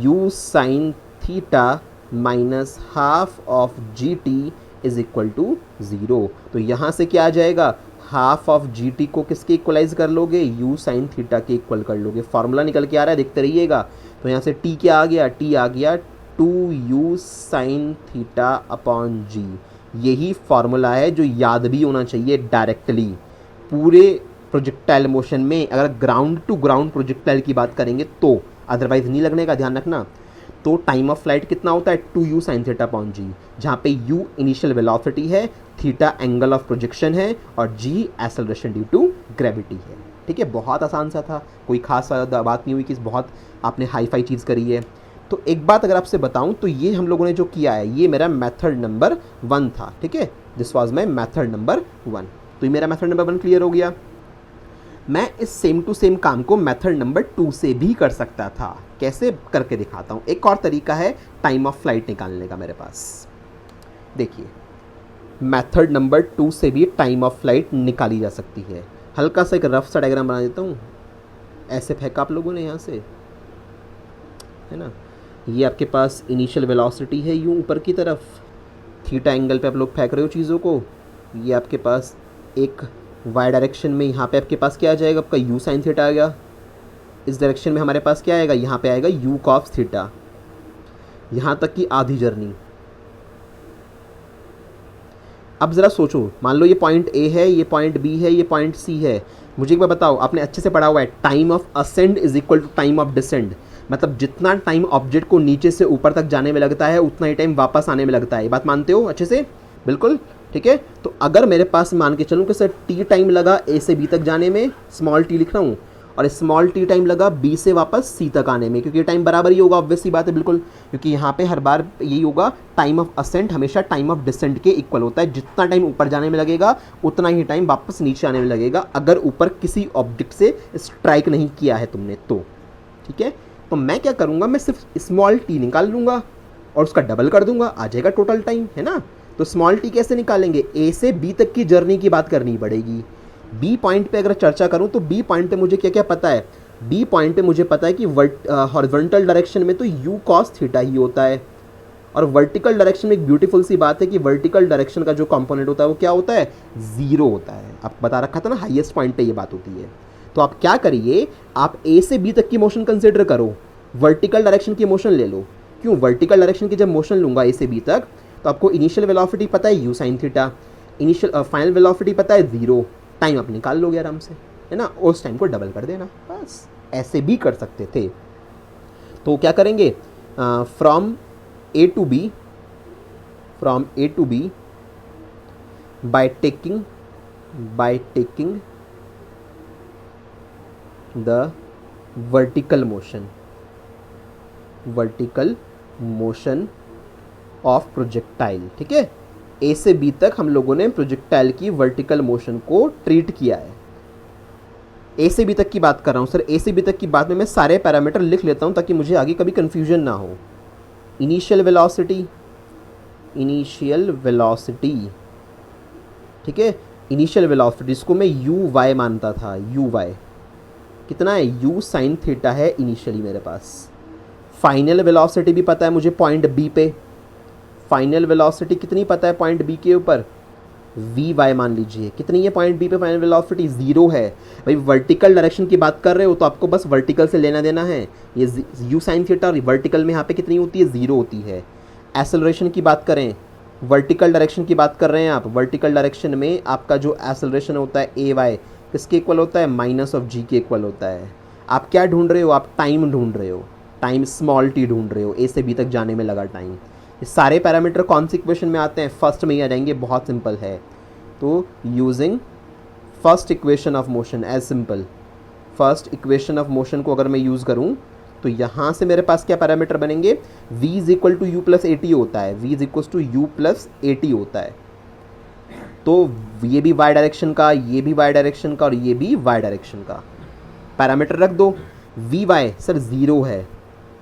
u sine theta minus half of g t is equal to zero. तो यहाँ से क्या आ जाएगा, हाफ ऑफ जी टी को किसके इक्वलाइज कर लोगे, u साइन थीटा के इक्वल कर लोगे। फार्मूला निकल के आ रहा है, देखते रहिएगा। तो यहाँ से t क्या आ गया, t आ गया 2u साइन थीटा अपॉन जी। यही फार्मूला है जो याद भी होना चाहिए डायरेक्टली पूरे प्रोजेक्टाइल मोशन में। अगर ग्राउंड टू ग्राउंड प्रोजेक्टाइल की बात करेंगे तो, अदरवाइज नहीं लगने का, ध्यान रखना। तो टाइम ऑफ फ्लाइट कितना होता है, 2u साइन थीटा अपॉन जी, जहाँ पे u इनिशियल वेलोसिटी है, थीटा एंगल ऑफ प्रोजेक्शन है और g acceleration due to gravity है, ठीक है। बहुत आसान सा था, कोई खास बात नहीं हुई कि बहुत आपने हाई फाई चीज़ करी है। तो एक बात अगर आपसे बताऊं तो ये हम लोगों ने जो किया है ये मेरा मेथड नंबर 1 था, ठीक है। This was my method number 1। तो ये मेरा मेथड नंबर 1 क्लियर हो गया। मैं इस सेम टू सेम काम को मेथड नंबर 2 से भी कर सकता था। कैसे करके दिखाता हूँ। एक और तरीका है टाइम ऑफ फ्लाइट निकालने का मेरे पास। देखिए, मेथड नंबर 2 से भी टाइम ऑफ फ्लाइट निकाली जा सकती है। हल्का सा एक रफ सा डायग्राम बना देता हूँ। ऐसे फेंका आप लोगों ने यहाँ से, है ना। ये आपके पास इनिशियल वेलोसिटी है यूँ ऊपर की तरफ, थीटा एंगल पे आप लोग फेंक रहे हो चीज़ों को। ये आपके पास एक वाई डायरेक्शन में, यहाँ पे आपके पास क्या आ जाएगा, आपका यू साइन थीटा आ गया। इस डायरेक्शन में हमारे पास क्या आएगा, यहाँ पे आएगा यू कॉस थीटा। यहाँ तक की आधी जर्नी। अब ज़रा सोचो, मान लो ये पॉइंट ए है, ये पॉइंट बी है, ये पॉइंट सी है। मुझे एक बार बताओ, आपने अच्छे से पढ़ा हुआ है, time of ascend is equal to time of descend. मतलब जितना टाइम ऑब्जेक्ट को नीचे से ऊपर तक जाने में लगता है उतना ही टाइम वापस आने में लगता है। ये बात मानते हो अच्छे से, बिल्कुल ठीक है। तो अगर मेरे पास मान के चलूँ कि सर टी टाइम लगा ए से बी तक जाने में, स्मॉल टी लिख रहा हूँ, और स्मॉल टी टाइम लगा बी से वापस सी तक आने में, क्योंकि टाइम बराबर ही होगा, ऑब्वियस सी बात है बिल्कुल, क्योंकि यहाँ पे हर बार यही होगा, टाइम ऑफ असेंट हमेशा टाइम ऑफ डिसेंट के इक्वल होता है। जितना टाइम ऊपर जाने में लगेगा उतना ही टाइम वापस नीचे आने में लगेगा, अगर ऊपर किसी ऑब्जेक्ट से स्ट्राइक नहीं किया है तुमने तो, ठीक है। तो मैं क्या करूँगा, मैं सिर्फ स्मॉल टी निकाल लूँगा और उसका डबल कर दूंगा, आ जाएगा टोटल टाइम, है ना। तो स्मॉल टी कैसे निकालेंगे, ए से बी तक की जर्नी की बात करनी पड़ेगी। बी पॉइंट पे अगर चर्चा करूं तो बी पॉइंट पे मुझे क्या क्या पता है, बी पॉइंट पे मुझे पता है कि हॉरिजॉन्टल डायरेक्शन में तो यू कॉस थीटा ही होता है, और वर्टिकल डायरेक्शन में एक ब्यूटीफुल सी बात है कि वर्टिकल डायरेक्शन का जो कंपोनेंट होता है वो क्या होता है, ज़ीरो होता है। आप बता रखा था ना, हाईएस्ट पॉइंट पे ये बात होती है। तो आप क्या करिए, आप ए से बी तक की मोशन कंसिडर करो, वर्टिकल डायरेक्शन की मोशन ले लो। क्यों, वर्टिकल डायरेक्शन की जब मोशन लूँगा ए से बी तक, तो आपको इनिशियल वेलोसिटी पता है u sin theta, initial final velocity पता है 0, टाइम आप निकाल लोगे आराम से, है ना, उस टाइम को डबल कर देना, बस ऐसे भी कर सकते थे। तो क्या करेंगे, from A to B by taking the vertical motion of projectile, ठीक है। ए से बी तक हम लोगों ने प्रोजेक्टाइल की वर्टिकल मोशन को ट्रीट किया है। ए से बी तक की बात कर रहा हूँ सर, ए से बी तक की बात में मैं सारे पैरामीटर लिख लेता हूँ ताकि मुझे आगे कभी कन्फ्यूजन ना हो। इनिशियल वेलोसिटी, ठीक है, इनिशियल वेलोसिटी इसको मैं यू वाई मानता था, यू वाई कितना है, यू साइन थीटा है इनिशियली मेरे पास। फाइनल वेलोसिटी भी पता है मुझे पॉइंट बी पे, फाइनल वेलोसिटी कितनी पता है पॉइंट बी के ऊपर, वी वाई मान लीजिए, कितनी है पॉइंट बी पे फाइनल वेलोसिटी, 0 है। भाई वर्टिकल डायरेक्शन की बात कर रहे हो तो आपको बस वर्टिकल से लेना देना है, ये यू साइन थीटा और वर्टिकल में यहाँ पे कितनी होती है, 0 होती है। एक्सेलरेशन की बात करें, वर्टिकल डायरेक्शन की बात कर रहे हैं आप, वर्टिकल डायरेक्शन में आपका जो एक्सेलरेशन होता है ए वाई किसके इक्वल होता है, माइनस ऑफ जी के इक्वल होता है। आप क्या ढूंढ रहे हो, आप टाइम ढूंढ रहे हो, टाइम स्मॉल टी ढूंढ रहे हो, ए से बी तक जाने में लगा टाइम। ये सारे पैरामीटर कौन सी इक्वेशन में आते हैं, फर्स्ट में ही आ जाएंगे, बहुत सिंपल है। तो using first equation of motion, as simple, first equation of motion को अगर मैं यूज़ करूँ तो यहाँ से मेरे पास क्या पैरामीटर बनेंगे, v is equal to u plus a t होता है, v is equal to u plus a t होता है। तो ये भी y डायरेक्शन का, ये भी y डायरेक्शन का और ये भी y डायरेक्शन का पैरामीटर रख दो। वी वाई सर 0 है,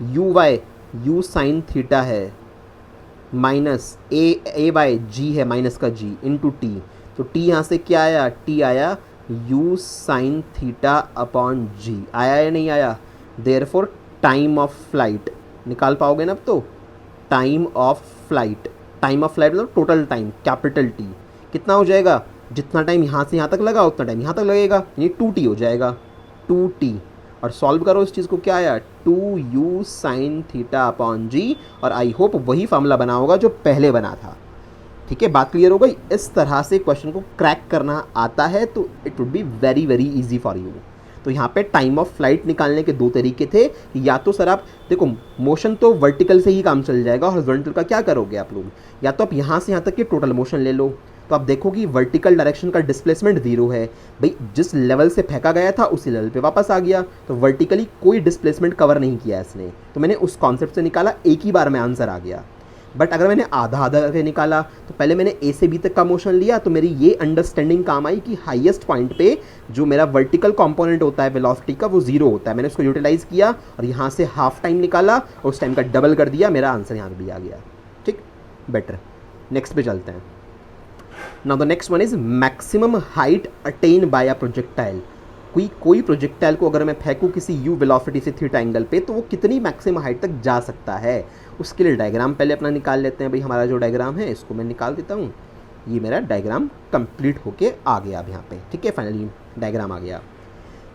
you why you sine theta है, माइनस ए वाई जी है, माइनस का जी इंटू टी, तो टी यहाँ से क्या आया, टी आया यू साइन थीटा अपॉन जी, आया या नहीं आया। देयरफॉर टाइम ऑफ फ्लाइट निकाल पाओगे ना अब तो, टाइम ऑफ फ्लाइट मतलब टोटल टाइम, कैपिटल टी कितना हो जाएगा, जितना टाइम यहाँ से यहाँ तक लगा उतना टाइम यहाँ तक लगेगा, यानी 2t हो जाएगा, 2t। और सॉल्व करो इस चीज़ को, क्या आया 2u साइन थीटा अपॉन जी, और आई होप वही फार्मूला बना होगा जो पहले बना था, ठीक है। बात क्लियर हो गई। इस तरह से क्वेश्चन को क्रैक करना आता है तो it would be very very easy for you. तो यहाँ पे टाइम ऑफ फ्लाइट निकालने के 2 तरीके थे, या तो सर आप देखो मोशन तो वर्टिकल से ही काम चल जाएगा, हॉरिजॉन्टल का क्या करोगे आप लोग, या तो आप यहाँ से यहाँ तक के टोटल मोशन ले लो, तो आप देखो कि वर्टिकल डायरेक्शन का डिस्प्लेसमेंट 0 है, भाई जिस लेवल से फेंका गया था उसी लेवल पे वापस आ गया, तो वर्टिकली कोई डिस्प्लेसमेंट कवर नहीं किया इसने, तो मैंने उस कॉन्सेप्ट से निकाला, एक ही बार में आंसर आ गया। बट अगर मैंने आधा आधा करके निकाला, तो पहले मैंने ए से बी तक का मोशन लिया, तो मेरी ये अंडरस्टैंडिंग काम आई कि हाईएस्ट पॉइंट पे जो मेरा वर्टिकल कंपोनेंट होता है वेलोसिटी का वो 0 होता है, मैंने उसको यूटिलाइज किया और यहाँ से हाफ टाइम निकाला और उस टाइम का डबल कर दिया, मेरा आंसर यहाँ भी आ गया, ठीक, बेटर। नेक्स्ट पे चलते हैं। Now the next one is maximum height attain bye a projectile. कोई प्रोजेक्टाइल को अगर मैं फेंकूँ किसी u वेलोसिटी से थीटा एंगल पे, तो वो कितनी मैक्सिमम हाइट तक जा सकता है, उसके लिए डायग्राम पहले अपना निकाल लेते हैं। भाई हमारा जो डायग्राम है इसको मैं निकाल देता हूँ, ये मेरा डायग्राम कंप्लीट होके आ गया अब यहाँ पे, ठीक है, फाइनली डायग्राम आ गया।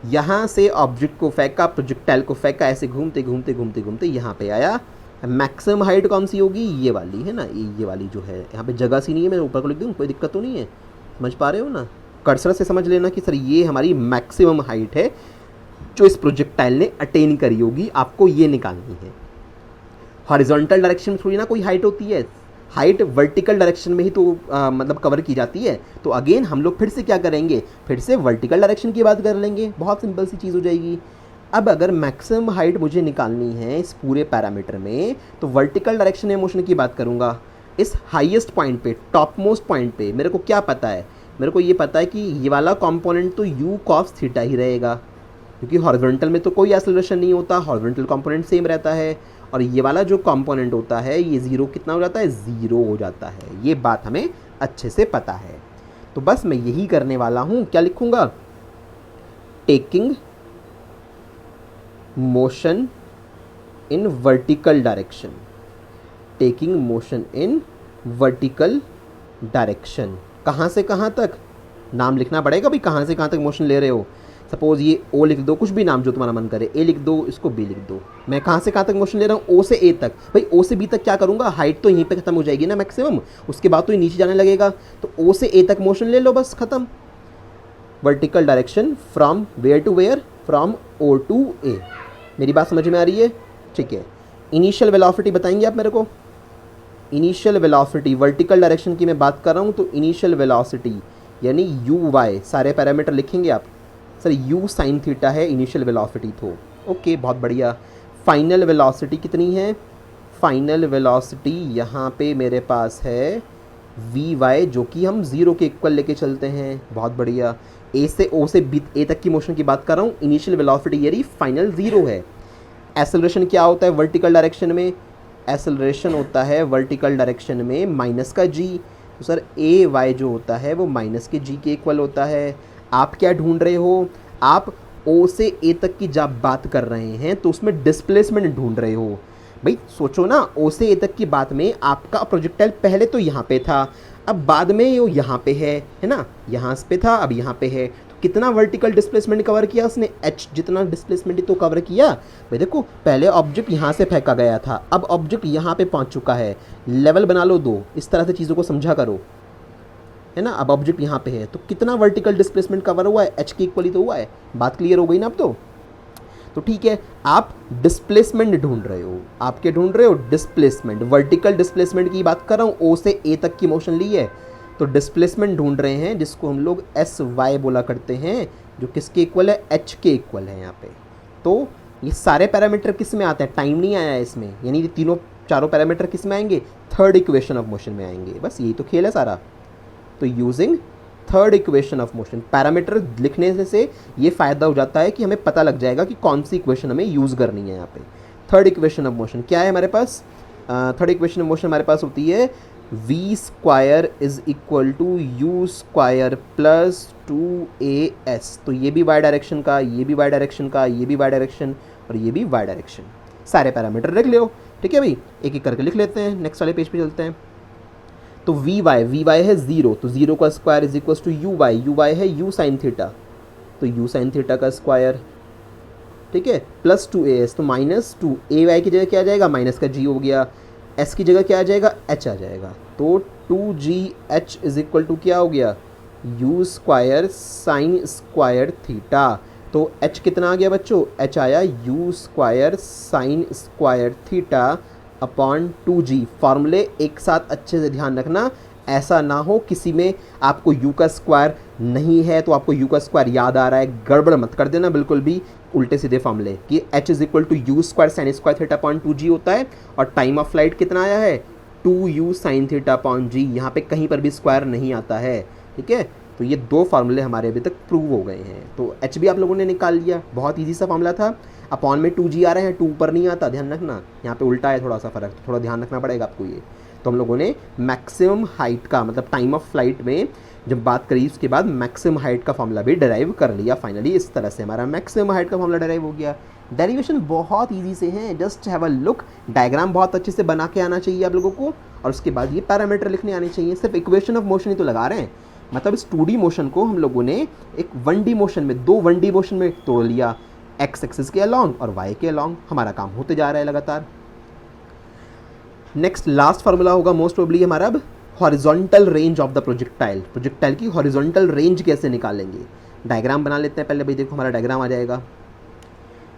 यहाँ से ऑब्जेक्ट को फेंका, प्रोजेक्टाइल को फेंका, ऐसे घूमते घूमते घूमते घूमते यहाँ पे आया। मैक्सिमम हाइट कौन सी होगी, ये वाली है ना, ये वाली जो है, यहाँ पे जगह सी नहीं है, मैं ऊपर को लिख दूँ, कोई दिक्कत तो नहीं है, समझ पा रहे हो ना, कर्सर से समझ लेना कि सर ये हमारी मैक्सिमम हाइट है जो इस प्रोजेक्टाइल ने अटेन करी होगी, आपको ये निकालनी है। हॉरिजॉन्टल डायरेक्शन में थोड़ी ना कोई हाइट होती है, हाइट वर्टिकल डायरेक्शन में ही तो मतलब कवर की जाती है। तो अगेन हम लोग फिर से क्या करेंगे, फिर से वर्टिकल डायरेक्शन की बात कर लेंगे, बहुत सिंपल सी चीज़ हो जाएगी। अब अगर मैक्सिमम हाइट मुझे निकालनी है इस पूरे पैरामीटर में, तो वर्टिकल डायरेक्शन में मोशन की बात करूँगा। इस हाईएस्ट पॉइंट पे, टॉप मोस्ट पॉइंट पे मेरे को क्या पता है, मेरे को ये पता है कि ये वाला कंपोनेंट तो u cos थीटा ही रहेगा, क्योंकि हॉरिजॉन्टल में तो कोई एक्सेलरेशन नहीं होता, हॉरिजॉन्टल कंपोनेंट सेम रहता है, और ये वाला जो कंपोनेंट होता है ये 0 कितना हो जाता है, 0 हो जाता है। ये बात हमें अच्छे से पता है, तो बस मैं यही करने वाला हूँ। क्या लिखूँगा, taking motion in vertical direction, taking motion in vertical direction. कहाँ से कहाँ तक नाम लिखना पड़ेगा भाई, कहाँ से कहाँ तक मोशन ले रहे हो। सपोज ये ओ लिख दो, कुछ भी नाम जो तुम्हारा मन करे, ए लिख दो, इसको बी लिख दो। मैं कहाँ से कहाँ तक मोशन ले रहा हूँ, ओ से ए तक। भाई ओ से बी तक क्या करूँगा, हाइट तो यहीं पे खत्म हो जाएगी ना मैक्सिमम, उसके बाद तो ये नीचे जाने लगेगा। तो ओ से ए तक मोशन ले लो, बस खत्म। Vertical direction from where to where, from O to A. मेरी बात समझ में आ रही है? ठीक है। इनिशियल वेलोसिटी बताएंगे आप मेरे को। इनिशियल वेलोसिटी वर्टिकल डायरेक्शन की मैं बात कर रहा हूँ, तो इनिशियल वेलोसिटी यानी यू वाई, सारे पैरामीटर लिखेंगे आप। सर यू साइन थीटा है इनिशियल वेलोसिटी, तो ओके बहुत बढ़िया। फाइनल वेलोसिटी कितनी है? फाइनल वेलोसिटी यहाँ पे मेरे पास है वी वाई, जो कि हम 0 के इक्वल लेके चलते हैं। बहुत बढ़िया। ए से ओ से बी ए तक की मोशन की बात कर रहा हूँ, इनिशियल वेलोसिटी यानी फाइनल 0 है। एक्सेलरेशन क्या होता है वर्टिकल डायरेक्शन में? एक्सेलरेशन होता है वर्टिकल डायरेक्शन में माइनस का जी। तो सर ए वाई जो होता है वो माइनस के जी के इक्वल होता है। आप क्या ढूंढ रहे हो? आप ओ से ए तक की जब बात कर रहे हैं तो उसमें डिस्प्लेसमेंट ढूंढ रहे हो। भाई सोचो ना, ओ से ए तक की बात में आपका प्रोजेक्टाइल पहले तो यहाँ पे था, अब बाद में वो यहाँ पे है ना, यहाँ पे था अब यहाँ पे है। तो कितना वर्टिकल डिस्प्लेसमेंट कवर किया उसने? एच जितना डिस्प्लेसमेंट ही तो कवर किया। भाई देखो पहले ऑब्जेक्ट यहाँ से फेंका गया था, अब ऑब्जेक्ट यहाँ पे पहुँच चुका है। लेवल बना लो दो, इस तरह से चीज़ों को समझा करो, है ना। अब ऑब्जेक्ट यहाँ पे है तो कितना वर्टिकल डिस्प्लेसमेंट कवर हुआ है? एच के इक्वल ही तो हुआ है। बात क्लियर हो गई ना अब तो ठीक है। आप डिस्प्लेसमेंट ढूंढ रहे हो, आप क्या ढूंढ रहे हो? डिस्प्लेसमेंट। वर्टिकल डिस्प्लेसमेंट की बात कर रहा हूँ, ओ से ए तक की मोशन ली है, तो डिस्प्लेसमेंट ढूंढ रहे हैं जिसको हम लोग एस वाई बोला करते हैं, जो किसके इक्वल है? एच के इक्वल है यहाँ पे। तो ये सारे पैरामीटर किस में आते हैं? टाइम नहीं आया है इसमें, यानी ये तीनों चारों पैरामीटर किस में आएंगे? थर्ड इक्वेशन ऑफ मोशन में आएंगे। बस यही तो खेल है सारा। तो using third equation of motion, parameter लिखने से ये फ़ायदा हो जाता है कि हमें पता लग जाएगा कि कौन सी इक्वेशन हमें यूज़ करनी है यहाँ पे। थर्ड इक्वेशन ऑफ मोशन क्या है हमारे पास? थर्ड इक्वेशन ऑफ मोशन हमारे पास होती है v square is equal to u square plus 2as। तो ये भी वाई डायरेक्शन का, ये भी वाई डायरेक्शन का, ये भी वाई डायरेक्शन और ये भी वाई डायरेक्शन। सारे पैरामीटर लिख लो, ठीक है भाई। एक एक करके लिख लेते हैं, नेक्स्ट वाले पेज पे चलते हैं। तो वी वाई है 0, तो 0 का square is equal to u y है यू साइन थीटा, तो यू साइन थीटा का स्क्वायर, ठीक है, प्लस 2as, तो माइनस 2 ए वाई की जगह क्या आ जाएगा? माइनस का जी हो गया। एस की जगह क्या आ जाएगा? एच आ जाएगा। तो 2gh इज इक्वल टू क्या हो गया? You square sine square theta. तो h कितना आ गया बच्चों? h आया you square sine square theta upon 2g। फॉर्मूले एक साथ अच्छे से ध्यान रखना, ऐसा ना हो किसी में आपको u का स्क्वायर नहीं है तो आपको u का स्क्वायर याद आ रहा है, गड़बड़ मत कर देना बिल्कुल भी। उल्टे सीधे फॉर्मूले कि h is equal to u square sine square theta upon 2g होता है, और टाइम ऑफ फ्लाइट कितना आया है? 2u sine theta upon g। यहाँ पे कहीं पर भी स्क्वायर नहीं आता है, ठीक है। तो ये दो फार्मूले हमारे अभी तक प्रूव हो गए हैं। तो h भी आप लोगों ने निकाल लिया, बहुत ईजी सा फार्मूला था। अपॉन में 2g आ रहे हैं, 2 ऊपर नहीं आता, ध्यान रखना। यहाँ पे उल्टा है थोड़ा सा फर्क, तो थोड़ा ध्यान रखना पड़ेगा आपको ये। तो हम लोगों ने मैक्सिमम हाइट का मतलब टाइम ऑफ फ्लाइट में जब बात करी, उसके बाद मैक्सिमम हाइट का फॉर्मूला भी डिराइव कर लिया फाइनली। इस तरह से हमारा मैक्सिमम हाइट का फॉर्मूला डिराइव हो गया। डेरिवेशन बहुत ईजी से हैं, just have a look. Diagram बहुत अच्छे से बना के आना चाहिए आप लोगों को, और उसके बाद ये पैरामीटर लिखने आने चाहिए। सिर्फ इक्वेशन ऑफ मोशन ही तो लगा रहे हैं, मतलब इस 2D मोशन को हम लोगों ने एक 1D मोशन में, 2 1D मोशन में तोड़ लिया, एक्स एक्सिस के अलॉन्ग और वाई के अलॉन्ग। हमारा काम होते जा रहा है लगातार। नेक्स्ट लास्ट फार्मूला होगा मोस्ट प्रोबेबली हमारा अब horizontal range of the projectile. Projectile की हॉरिजॉन्टल रेंज कैसे निकालेंगे? डायग्राम बना लेते हैं पहले। भाई देखो हमारा डायग्राम आ जाएगा,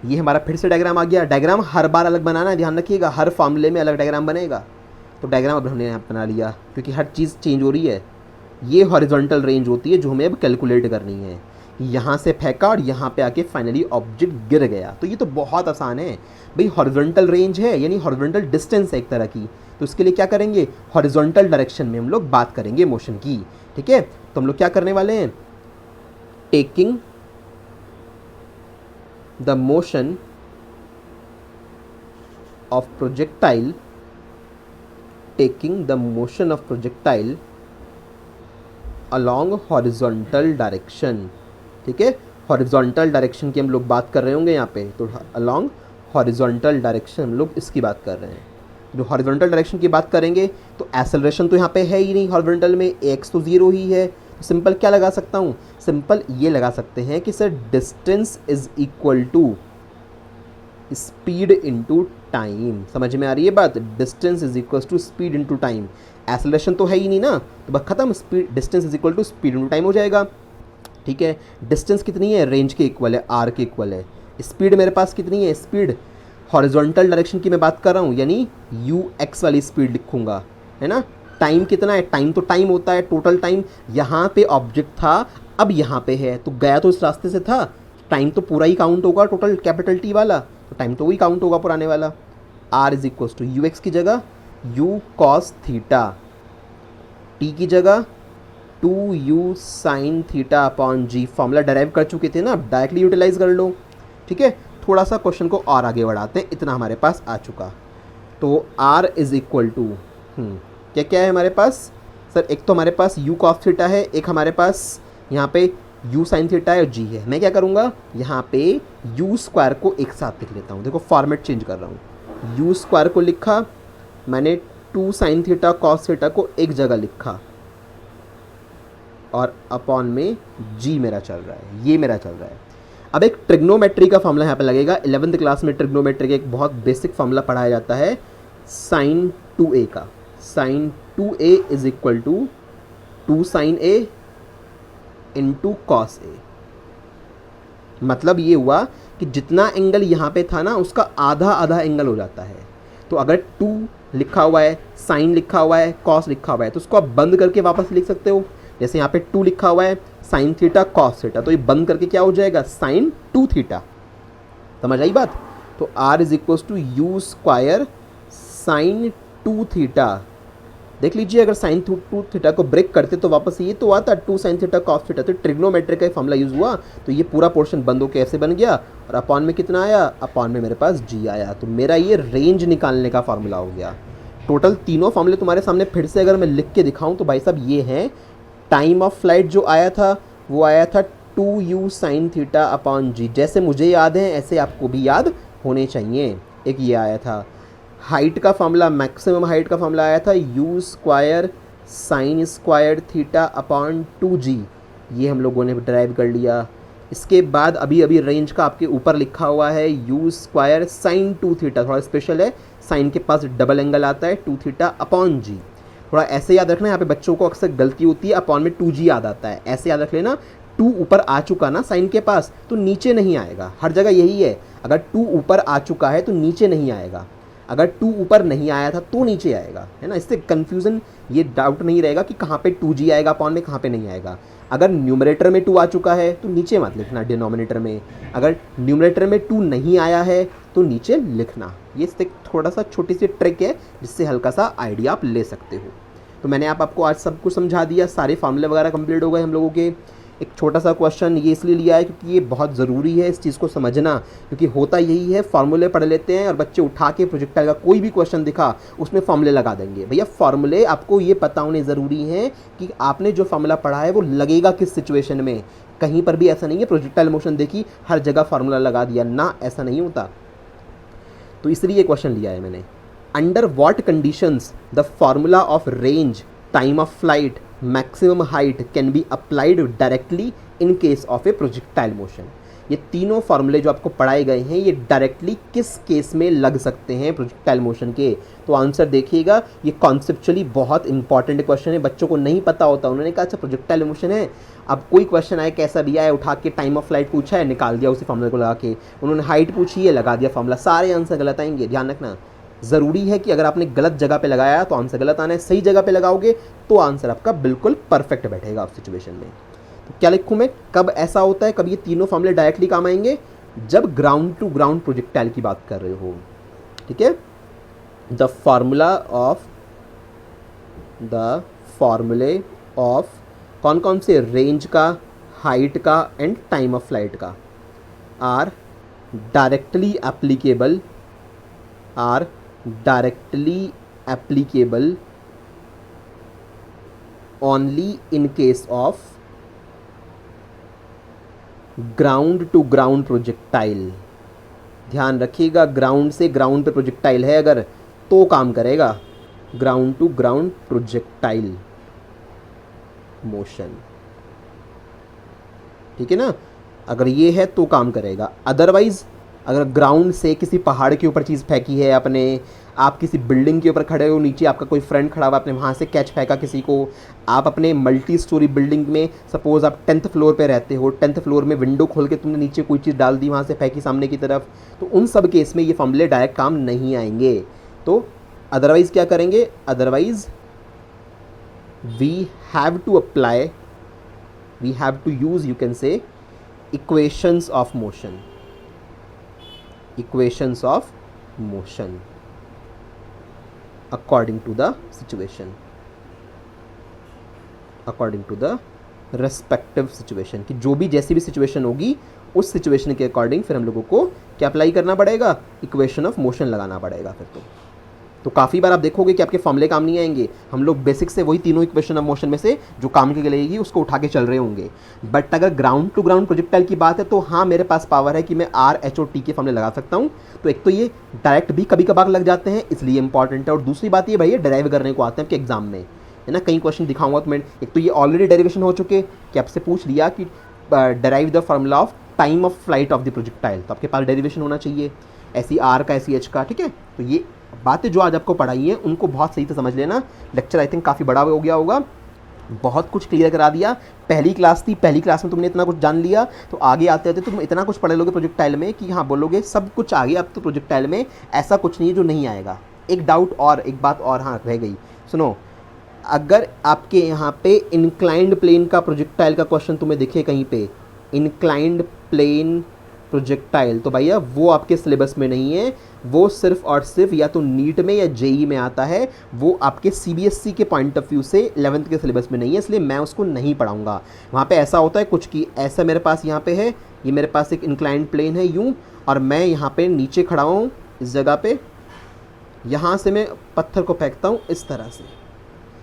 ये हमारा फिर से डायग्राम आ गया। डायग्राम हर बार अलग बनाना है, ध्यान रखिएगा, हर फॉर्मूले में अलग डायग्राम बनेगा। तो डायग्राम अब हमने यहाँ बना लिया क्योंकि हर चीज़ चेंज हो रही है। ये हॉरिजॉन्टल रेंज होती है जो हमें अब कैलकुलेट करनी है। यहाँ से फेंका और यहाँ पे आके फाइनली ऑब्जेक्ट गिर गया, तो ये तो बहुत आसान है भाई। हॉरिजॉन्टल रेंज है यानी हॉरिजॉन्टल डिस्टेंस है एक तरह की, तो इसके लिए क्या करेंगे? हॉरिजॉन्टल डायरेक्शन में हम लोग बात करेंगे मोशन की, ठीक है। तो हम लोग क्या करने वाले हैं? Taking the motion of projectile, taking the motion of projectile along horizontal direction, ठीक है। हॉरिजॉन्टल डायरेक्शन की हम लोग बात कर रहे होंगे यहाँ पे, तो अलॉन्ग हॉरिजॉन्टल डायरेक्शन हम लोग इसकी बात कर रहे हैं। जो हॉरिजॉन्टल डायरेक्शन की बात करेंगे तो एक्सेलरेशन तो यहाँ पे है ही नहीं हॉरिजॉन्टल में, एक्स तो 0 ही है, सिंपल क्या लगा सकता हूँ, सिंपल ये लगा सकते हैं कि sir distance is equal to speed into time. समझ में आ रही है बात, distance is equal to speed into time. Acceleration तो है ही नहीं ना, तो बस खत्म, speed distance is equal to speed into time हो जाएगा। ठीक है, डिस्टेंस कितनी है, रेंज के इक्वल है, आर के इक्वल है। स्पीड मेरे पास कितनी है, स्पीड हॉरिजॉन्टल डायरेक्शन की मैं बात कर रहा हूँ, यानी यू एक्स वाली स्पीड लिखूंगा, है ना। टाइम कितना है, टाइम तो टाइम होता है, टोटल टाइम। यहाँ पे ऑब्जेक्ट था, अब यहाँ पे है, तो गया तो इस रास्ते से था, टाइम तो पूरा ही काउंट होगा, टोटल कैपिटल टी वाला, तो टाइम तो वही काउंट होगा पुराने वाला। R is equal to u x की जगह यू कॉस थीटा, टी की जगह 2u sine theta upon g. Formula derive कर चुके थे ना, अब डायरेक्टली यूटिलाइज कर लो। ठीक है, थोड़ा सा क्वेश्चन को और आगे बढ़ाते हैं, इतना हमारे पास आ चुका। तो r इज इक्वल टू क्या क्या है हमारे पास सर, एक तो हमारे पास u कॉस थीटा है, एक हमारे पास यहाँ पे u साइन थीटा है और g है। मैं क्या करूँगा, यहाँ पे u स्क्वायर को एक साथ लिख लेता हूँ। देखो फॉर्मेट चेंज कर रहा हूँ, u स्क्वायर को लिखा मैंने, 2 साइन थीटा कॉस थीटा को एक जगह लिखा, और अपॉन में g मेरा चल रहा है, ये मेरा चल रहा है। अब एक ट्रिग्नोमेट्री का फॉर्मूला यहाँ पे लगेगा। 11th क्लास में ट्रिग्नोमेट्री का एक बहुत बेसिक फॉर्मूला पढ़ाया जाता है, साइन 2a का। Sine 2a is equal to 2 sine a into cos a। मतलब ये हुआ कि जितना एंगल यहाँ पे था ना, उसका आधा आधा एंगल हो जाता है। तो अगर 2 लिखा हुआ है, साइन लिखा हुआ है, कॉस लिखा हुआ है, तो उसको आप बंद करके वापस लिख सकते हो। जैसे यहाँ पे 2 लिखा हुआ है, साइन थीटा कॉस थीटा, तो ये बंद करके क्या हो जाएगा, साइन 2 थीटा। समझ आई बात। तो r is equal to u square sine 2 theta. देख लीजिए, अगर साइन 2 थीटा को ब्रेक करते तो वापस ये तो आता 2 साइन थीटा कॉस थीटा। तो ट्रिग्नोमेट्री का फॉर्मूला यूज हुआ, तो ये पूरा पोर्शन बंद होकर ऐसे बन गया, और अपॉन में कितना आया, अपॉन में मेरे पास g आया। तो मेरा ये रेंज निकालने का फॉर्मूला हो गया। टोटल तीनों फॉर्मूले तुम्हारे सामने फिर से अगर मैं लिख के दिखाऊं तो भाई साहब ये हैं। टाइम ऑफ फ्लाइट जो आया था वो आया था 2u साइन थीटा अपॉन जी। जैसे मुझे याद है ऐसे आपको भी याद होने चाहिए। एक ये आया था हाइट का फॉर्मूला, मैक्सिमम हाइट का फॉर्मूला आया था you square sine square theta upon 2g। ये हम लोगों ने ड्राइव कर लिया। इसके बाद अभी अभी रेंज का आपके ऊपर लिखा हुआ है यू स्क्वायर साइन 2 थीटा। थोड़ा स्पेशल है, साइन के पास डबल एंगल आता है 2 थीटा अपॉन जी। थोड़ा ऐसे याद रखना, यहाँ पे बच्चों को अक्सर गलती होती है, अपॉन में 2g याद आता है। ऐसे याद रख लेना, 2 ऊपर आ चुका ना साइन के पास तो नीचे नहीं आएगा। हर जगह यही है, अगर 2 ऊपर आ चुका है तो नीचे नहीं आएगा, अगर 2 ऊपर नहीं आया था तो नीचे आएगा, है ना। इससे कन्फ्यूज़न, ये डाउट नहीं रहेगा कि कहाँ पे 2g आएगा अपॉन में, कहाँ पे नहीं आएगा। अगर न्यूमरेटर में 2 आ चुका है तो नीचे मत लिखना डिनोमिनेटर में, अगर न्यूमरेटर में 2 नहीं आया है तो नीचे लिखना। ये इससे थोड़ा सा छोटी सी ट्रिक है जिससे हल्का सा आइडिया आप ले सकते हो। तो मैंने आपको आज सब कुछ समझा दिया, सारे फार्मूले वगैरह कंप्लीट हो गए हम लोगों के। एक छोटा सा क्वेश्चन ये इसलिए लिया है क्योंकि ये बहुत ज़रूरी है इस चीज़ को समझना, क्योंकि होता यही है फार्मूले पढ़ लेते हैं और बच्चे उठा के प्रोजेक्टाइल का कोई भी क्वेश्चन दिखा उसमें फार्मूले लगा देंगे। भैया फार्मूले आपको ये पता होने ज़रूरी हैं कि आपने जो फार्मूला पढ़ा है वो लगेगा किस सिचुएशन में। कहीं पर भी ऐसा नहीं है प्रोजेक्टाइल मोशन देखी हर जगह फार्मूला लगा दिया ना, ऐसा नहीं होता। तो इसलिए ये क्वेश्चन लिया है मैंने। Under what conditions the formula of range, time of flight, maximum height can be applied directly in case of A projectile motion. ये तीनों फार्मूले जो आपको पढ़ाए गए हैं ये डायरेक्टली किस केस में लग सकते हैं प्रोजेक्टाइल मोशन के। तो आंसर देखिएगा, ये कॉन्सेप्चुअली बहुत इंपॉर्टेंट क्वेश्चन है, बच्चों को नहीं पता होता। उन्होंने कहा अच्छा प्रोजेक्टाइल मोशन है, अब कोई क्वेश्चन आए कैसा भी आए, उठा के टाइम ऑफ फ्लाइट पूछा है निकाल दिया उसी फार्मूले को लगा के, उन्होंने हाइट पूछी है लगा दिया फार्मूला, सारे आंसर गलत आएंगे। ध्यान रखना, ज़रूरी है कि अगर आपने गलत जगह पे लगाया तो आंसर गलत आना है, सही जगह पे लगाओगे तो आंसर आपका बिल्कुल परफेक्ट बैठेगा उस सिचुएशन में। तो क्या लिखूँ मैं, कब ऐसा होता है, कब ये तीनों फार्मूले डायरेक्टली काम आएंगे, जब ग्राउंड टू ग्राउंड प्रोजेक्टाइल की बात कर रहे हो। ठीक है, द फॉर्मूले ऑफ कौन कौन से, रेंज का, हाइट का एंड टाइम ऑफ फ्लाइट का are directly applicable only in case of ground to ground projectile. ध्यान रखिएगा, ग्राउंड से ग्राउंड पे प्रोजेक्टाइल है अगर तो काम करेगा, ground to ground projectile motion. ठीक है ना। अगर ये है तो काम करेगा, अदरवाइज़ अगर ग्राउंड से किसी पहाड़ के ऊपर चीज़ फेंकी है आपने, आप किसी बिल्डिंग के ऊपर खड़े हो, नीचे आपका कोई फ्रेंड खड़ा हुआ, आपने वहाँ से कैच फेंका किसी को, आप अपने मल्टी स्टोरी बिल्डिंग में सपोज़ आप 10th फ्लोर पे रहते हो, 10th फ्लोर में विंडो खोल के तुमने नीचे कोई चीज़ डाल दी, वहाँ से फेंकी सामने की तरफ, तो उन सब केस में ये फॉर्मूले डायरेक्ट काम नहीं आएंगे। तो अदरवाइज़ क्या करेंगे, otherwise we have to apply, we have to use, you can say, equations of motion, equations of motion according to the situation, according to the respective situation, कि जो भी जैसी भी सिचुएशन होगी उस सिचुएशन के अकॉर्डिंग फिर हम लोगों को क्या अप्लाई करना पड़ेगा, इक्वेशन ऑफ मोशन लगाना पड़ेगा फिर। तो काफ़ी बार आप देखोगे कि आपके फॉर्मूले काम नहीं आएंगे, हम लोग बेसिक से वही तीनों इक्वेशन ऑफ मोशन में से जो काम के लगेगी उसको उठा के चल रहे होंगे। बट अगर ग्राउंड टू ग्राउंड प्रोजेक्टाइल की बात है तो हाँ, मेरे पास पावर है कि मैं RHOT के फॉर्मूले लगा सकता हूँ। तो एक तो ये डायरेक्ट भी कभी कभार लग जाते हैं, इसलिए इंपॉर्टेंट है, और दूसरी बात ये भैया डिराइव करने को आते हैं आपके एग्जाम में, है ना। कई क्वेश्चन दिखाऊंगा तो मैं, एक तो ये ऑलरेडी डेरिवेशन हो चुके कि आपसे पूछ लिया कि derive the formula of time of flight of the projectile, तो आपके पास डेरिवेशन होना चाहिए, ऐसी R का ऐसी H का, ठीक है। तो ये बातें जो आज आपको पढ़ाई है उनको बहुत सही से समझ लेना। लेक्चर आई थिंक काफ़ी बड़ा हो गया होगा, बहुत कुछ क्लियर करा दिया। पहली क्लास थी, पहली क्लास में तुमने इतना कुछ जान लिया, तो आगे आते आते तुम इतना कुछ पढ़ लोगे प्रोजेक्टाइल में कि हाँ बोलोगे सब कुछ आ गया। अब तो प्रोजेक्टाइल में ऐसा कुछ नहीं है जो नहीं आएगा। एक डाउट और, एक बात और हाँ रह गई, सुनो, अगर आपके यहाँ पे इंक्लाइंड प्लेन का प्रोजेक्टाइल का क्वेश्चन तुम्हें दिखे कहीं पे, इंक्लाइंड प्लेन प्रोजेक्टाइल, तो भैया वो आपके सिलेबस में नहीं है, वो सिर्फ और सिर्फ या तो नीट में या जेई में आता है, वो आपके CBSE के पॉइंट ऑफ व्यू से 11th के सिलेबस में नहीं है, इसलिए मैं उसको नहीं पढ़ाऊंगा। वहाँ पे ऐसा होता है कुछ कि ऐसा मेरे पास यहाँ पे है, ये मेरे पास एक इंक्लाइंड प्लेन है यूँ, और मैं यहाँ पे नीचे खड़ा हूँ इस जगह पे, यहाँ से मैं पत्थर को फेंकता हूँ इस तरह से,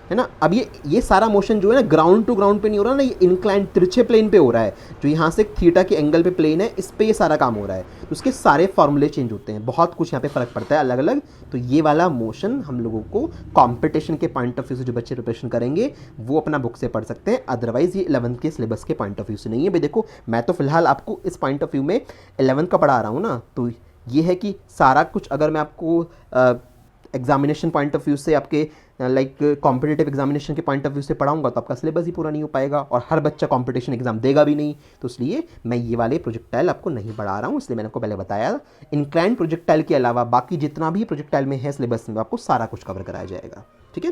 है ना। अब ये सारा मोशन जो है ना ग्राउंड टू ग्राउंड पे नहीं हो रहा ना, ये इंक्लाइंड तिरछे प्लेन पे हो रहा है, जो यहाँ से थीटा के एंगल पे प्लेन है, इस पे ये सारा काम हो रहा है, तो उसके सारे फॉर्मूले चेंज होते हैं, बहुत कुछ यहाँ पे फ़र्क पड़ता है अलग अलग। तो ये वाला मोशन हम लोगों को कॉम्पिटिशन के पॉइंट ऑफ व्यू से जो बच्चे प्रिपरेशन करेंगे वो अपना बुक से पढ़ सकते हैं, अदरवाइज़ ये 11th के सिलेबस के पॉइंट ऑफ व्यू से नहीं है। भाई देखो, मैं तो फिलहाल आपको इस पॉइंट ऑफ व्यू में 11th का पढ़ा रहा हूँ ना, तो ये है कि सारा कुछ अगर मैं आपको एग्जामिनेशन पॉइंट ऑफ व्यू से, आपके लाइक कॉम्पिटिटिव एग्जामिनेशन के पॉइंट ऑफ व्यू से पढ़ाऊंगा तो आपका सिलेबस ही पूरा नहीं हो पाएगा, और हर बच्चा कंपटीशन एग्जाम देगा भी नहीं। तो इसलिए मैं ये वाले प्रोजेक्टाइल आपको नहीं पढ़ा रहा हूँ, इसलिए मैंने आपको पहले बताया। इंक्लाइंड प्रोजेक्टाइल के अलावा बाकी जितना भी प्रोजेक्टाइल में है सिलेबस में आपको सारा कुछ कवर कराया जाएगा, ठीक है।